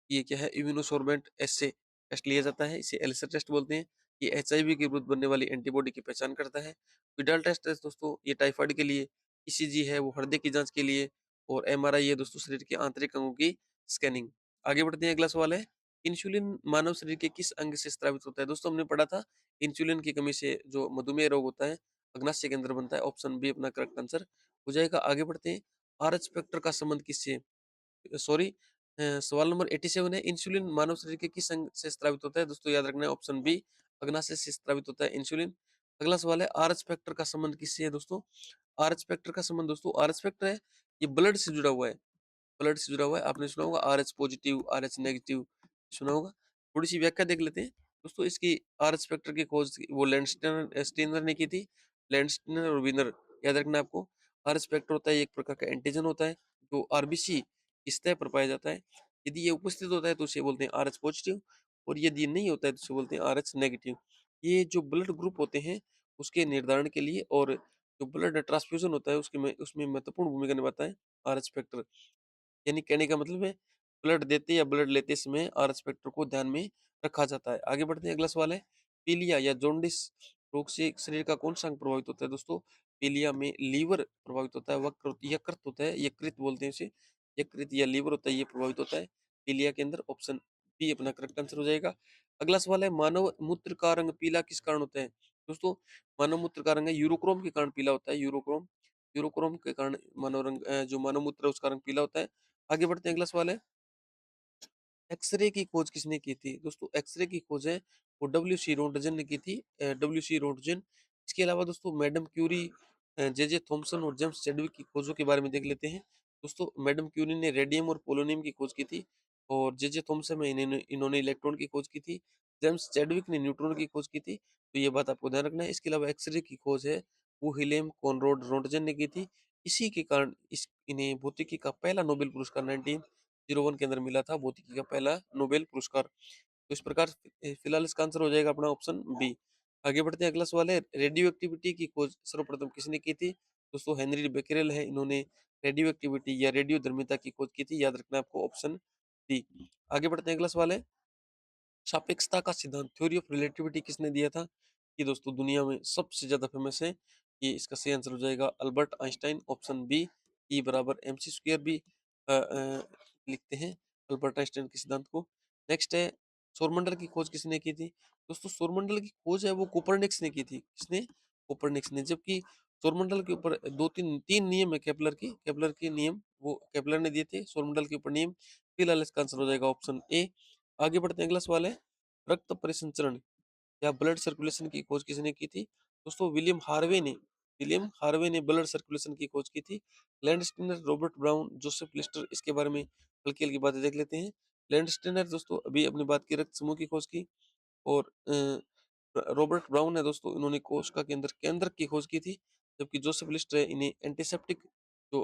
ये क्या है, इम्यूनोसोर्बेंट एस्से टेस्ट लिया जाता है, इसे एलिसा टेस्ट बोलते हैं। ये एचआईवी के विरुद्ध बनने वाली एंटीबॉडी की पहचान करता है। विडाल टेस्ट है दोस्तों ये टाइफाइड के लिए। ईसीजी है वो हृदय की जाँच के लिए और एमआरआई है दोस्तों शरीर के आंतरिक अंगों की स्कैनिंग। आगे बढ़ते हैं, अगला सवाल है, इंसुलिन मानव शरीर के किस अंग से स्रावित होता है? दोस्तों हमने पढ़ा था इंसुलिन की कमी से जो मधुमेह रोग होता है, अग्नाशय के अंदर बनता है। ऑप्शन बी अपना करेक्ट आंसर हो जाएगा। आगे बढ़ते हैं, आरएच फैक्टर का संबंध किससे, सॉरी, सवाल नंबर 87 है, इंसुलिन मानव शरीर के किस अंग से स्रावित होता है? दोस्तों याद रखना है ऑप्शन बी अग्नाशय से स्रावित होता है इंसुलिन। अगला सवाल है, आरएच फैक्टर का संबंध किससे है दोस्तों? आरएच फैक्टर का संबंध दोस्तों, आरएच फैक्टर है ये ब्लड से जुड़ा हुआ है, ब्लड से जुड़ा हुआ है। आपने सुना होगा आरएच पॉजिटिव, आरएच नेगेटिव, सुना होगा। थोड़ी सी व्याख्या देख लेते हैं दोस्तों इसकी। आरएच फैक्टर की खोज वो लैंडस्टेनर स्टेनर ने की थी, लैंडस्टेनर और विनर, याद रखना है आपको। आरएच फैक्टर होता है एक प्रकार का एंटीजन होता है जो आरबीसी की सतह पर पाया जाता है। यदि ये उपस्थित होता है तो उसे बोलते हैं आरएच पॉजिटिव, और यदि ये नहीं होता है तो उसे बोलते हैं आरएच नेगेटिव। ये जो ब्लड ग्रुप होते हैं उसके निर्धारण के लिए और जो ब्लड ट्रांसफ्यूजन होता है उसके में उसमें महत्वपूर्ण भूमिका निभाता है आरएच फैक्टर। यानी कहने का मतलब है ब्लड देते या ब्लड लेते समय आरएच फैक्टर को ध्यान में रखा जाता है। आगे बढ़ते हैं, अगला सवाल है, पीलिया या जॉन्डिस रोग से शरीर का कौन सा अंग प्रभावित होता है? दोस्तों पीलिया में लीवर प्रभावित होता है, वक्र यकृत होता है, यकृत बोलते हैं इसे, यकृत या लीवर होता है, ये प्रभावित होता है पीलिया के अंदर। ऑप्शन बी अपना करेक्ट आंसर हो जाएगा। अगला सवाल है, मानव मूत्र का रंग पीला किस कारण होता है? दोस्तों मानव मूत्र का रंग है यूरोक्रोम के कारण पीला होता है, यूरोक्रोम, यूरोक्रोम के कारण मानव रंग जो मानव मूत्र है उसका रंग पीला होता है। आगे बढ़ते हैं, अगला सवाल है, एक्सरे की खोज किसने की थी? दोस्तों एक्सरे की खोज है वो डब्ल्यू सी रोंटजन ने की थी, डब्ल्यू सी रोंटजन। इसके अलावा दोस्तों मैडम क्यूरी, जे जे थॉमसन और जेम्स चैडविक की खोजों के बारे में देख लेते हैं। दोस्तों मैडम क्यूरी ने रेडियम और पोलोनियम की खोज की थी, और जे जे थॉमसन में इन्होंने इन्होंने इलेक्ट्रॉन की खोज की थी, जेम्स चैडविक ने न्यूट्रॉन की खोज की थी। तो ये बात आपको ध्यान रखना है। इसके अलावा एक्सरे की खोज है वो हिलेम कॉनरोड रोंटजन ने की थी। इसी के कारण इस इन्हें भौतिकी का पहला नोबेल पुरस्कार 1901 के अंदर मिला था, भौतिकी का पहला नोबेल पुरस्कार। तो इस प्रकार फिलहाल इसका आंसर हो जाएगा अपना ऑप्शन बी। आगे बढ़ते हैं, अगला सवाल है, रेडियो एक्टिविटी की खोज सर्वप्रथम किसने की थी? दोस्तों हेनरी बेकेरेल है, इन्होंने रेडियो एक्टिविटी या रेडियो धर्मिता की खोज की थी, याद रखना है आपको ऑप्शन डी। आगे बढ़ते हैं, अगला सवाल है, सापेक्षता का सिद्धांत थ्योरी ऑफ रिलेटिविटी किसने दिया था? ये दोस्तों दुनिया में सबसे ज्यादा फेमस है, ये इसका सही आंसर हो जाएगा Albert Einstein. Option B E बराबर एम सी स्क्वेयर भी लिखते हैं अल्बर्ट आइंस्टाइन के सिद्धांत को। नेक्स्ट है, सौरमंडल की खोज किसने की थी? दोस्तों सौरमंडल की खोज है वो कोपरनिक्स ने की थी। किसने? कोपरनिक्स ने। जबकि सौरमंडल के ऊपर दो तीन तीन नियम है केपलर के नियम वो केपलर ने दिए थे सौरमंडल के ऊपर नियम। फिलहाल इसका आंसर हो जाएगा ऑप्शन ए। आगे बढ़ते हैं, अगला सवाल है, रक्त परिसंचरण या ब्लड सर्कुलेशन की खोज किसने की थी? दोस्तों विलियम हार्वे ने ब्लड सर्कुलेशन की खोज की थी। Land Steiner, Robert brown, Joseph Lister, इसके बारे में हल्की हल्की बातें देख लेते हैं। लैंड स्टीनर दोस्तों अभी अपनी बात की रक्त समूह की खोज की, और रॉबर्ट ब्राउन है दोस्तों इन्होंने कोशिका के अंदर केंद्रक की खोज की थी। जबकि जोसेफ लिस्टर है इन्हें एंटीसेप्टिक जो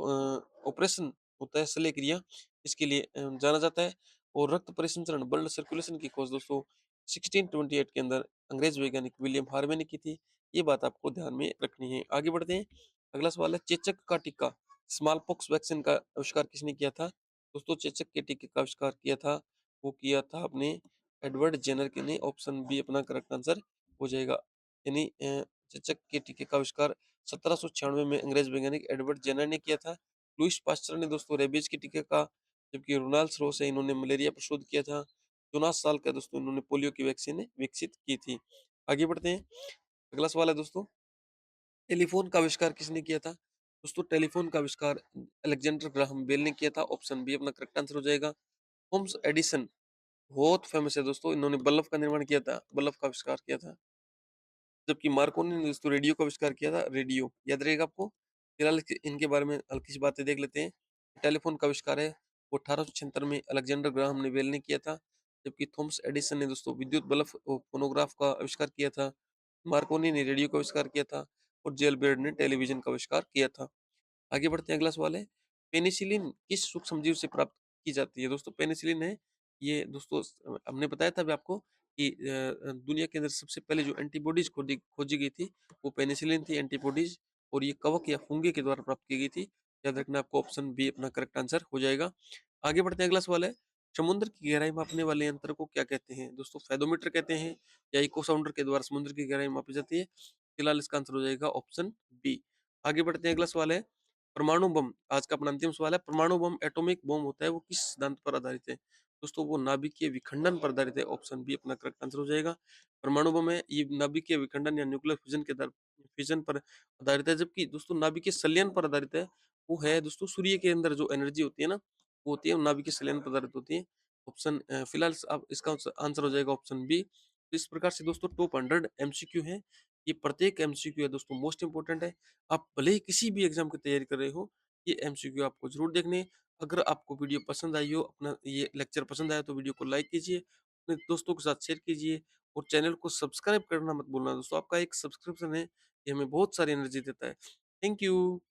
ऑपरेशन होता है शल्य क्रिया इसके लिए जाना जाता है। और रक्त परिसंचरण ब्लड सर्कुलेशन की खोज दोस्तों 1628 के अंदर अंग्रेज वैज्ञानिक विलियम हार्वे ने की थी। ये बात आपको ध्यान में रखनी है। आगे बढ़ते हैं, अगला सवाल है, चेचक का टीका स्मॉल पॉक्स वैक्सीन का आविष्कार किसने किया था? दोस्तों चेचक के टीके का आविष्कार किया था वो किया था अपने एडवर्ड जेनर के ने। ऑप्शन बी अपना करेक्ट आंसर हो जाएगा। यानी चेचक के टीके का आविष्कार 1796 में अंग्रेज वैज्ञानिक एडवर्ड जेनर ने किया था। लुईस पास्चर ने दोस्तों रेबीज के टीके का, जबकि रोनाल्ड रोस है इन्होंने मलेरिया पर शोध किया था। 14 साल का दोस्तों इन्होंने पोलियो की वैक्सीन विकसित की थी। आगे बढ़ते हैं, अगला सवाल है दोस्तों, टेलीफोन का आविष्कार किसने किया था? दोस्तों टेलीफोन का आविष्कार अलेक्जेंडर ग्राहम बेल ने किया था। ऑप्शन बी अपना करेक्ट आंसर हो जाएगा। थॉमस एडिसन बहुत फेमस है दोस्तों, इन्होंने बल्ब का निर्माण किया था, बल्ब का आविष्कार किया था। जबकि मार्कोनी ने दोस्तों रेडियो का आविष्कार किया था, रेडियो याद रहेगा आपको। फिलहाल इनके बारे में हल्की सी बातें देख लेते हैं। टेलीफोन का आविष्कार है वो 1876 में अलेक्जेंडर ग्राहम ने बेल ने किया था। जबकि थॉमस एडिसन ने दोस्तों विद्युत बल्ब फोनोग्राफ का आविष्कार किया था। मार्कोनी ने रेडियो का आविष्कार किया था, और जेल बेर्ड ने टेलीविजन का आविष्कार किया था। आगे बढ़ते हैं, अगला सवाल है, पेनिसिलिन किस सूक्ष्म जीव से प्राप्त की जाती है? दोस्तों पेनिसिलिन है ये दोस्तों हमने बताया था अभी आपको कि दुनिया के अंदर सबसे पहले जो एंटीबॉडीज खोजी खोजी गई थी वो पेनिसिलिन थी एंटीबॉडीज, और ये कवक या फुंगी के द्वारा प्राप्त की गई थी। याद रखना आपको ऑप्शन बी अपना करेक्ट आंसर हो जाएगा। आगे बढ़ते हैं, अगला सवाल है, समुद्र की गहराई मापने वाले यंत्र को क्या कहते हैं? दोस्तों फेदोमीटर कहते हैं, या इको साउंडर के द्वारा समुद्र की गहराई मापी जाती है। फिलहाल इसका आंसर हो जाएगा ऑप्शन बी। आगे बढ़ते हैं, अगला सवाल है, परमाणु बम, आज का अपना अंतिम सवाल है, परमाणु बम एटॉमिक बम होता है, वो किस सिद्धांत पर आधारित है? दोस्तों वो नाभिकीय विखंडन पर आधारित है, ऑप्शन बी अपना करेक्ट आंसर हो जाएगा। परमाणु बम है, ये नाभिकीय विखंडन या न्यूक्लियर फ्यूजन के आधार फिज़न पर आधारित है, जबकि दोस्तों नाभिकीय संलयन पर आधारित है, वो है दोस्तों सूर्य के अंदर जो एनर्जी होती है ना, वो होती है, वो नाभिकीय संलयन पर आधारित होती है। ऑप्शन फिलहाल अब इसका आंसर हो जाएगा ऑप्शन बी। तो इस प्रकार से दोस्तों टॉप 100 एमसीक्यू हैं, ये प्रत्येक एमसीक्यू है दोस्तों मोस्ट इंपोर्टेंट है। आप भले ही किसी भी एग्ज़ाम की तैयारी कर रहे हो, ये एमसीक्यू आपको ज़रूर देखने हैं। अगर आपको वीडियो पसंद आई हो, अपना ये लेक्चर पसंद आया तो वीडियो को लाइक कीजिए, अपने दोस्तों के साथ शेयर कीजिए और चैनल को सब्सक्राइब करना मत भूलना दोस्तों। आपका एक सब्सक्रिप्शन है, ये हमें बहुत सारी एनर्जी देता है। Thank you.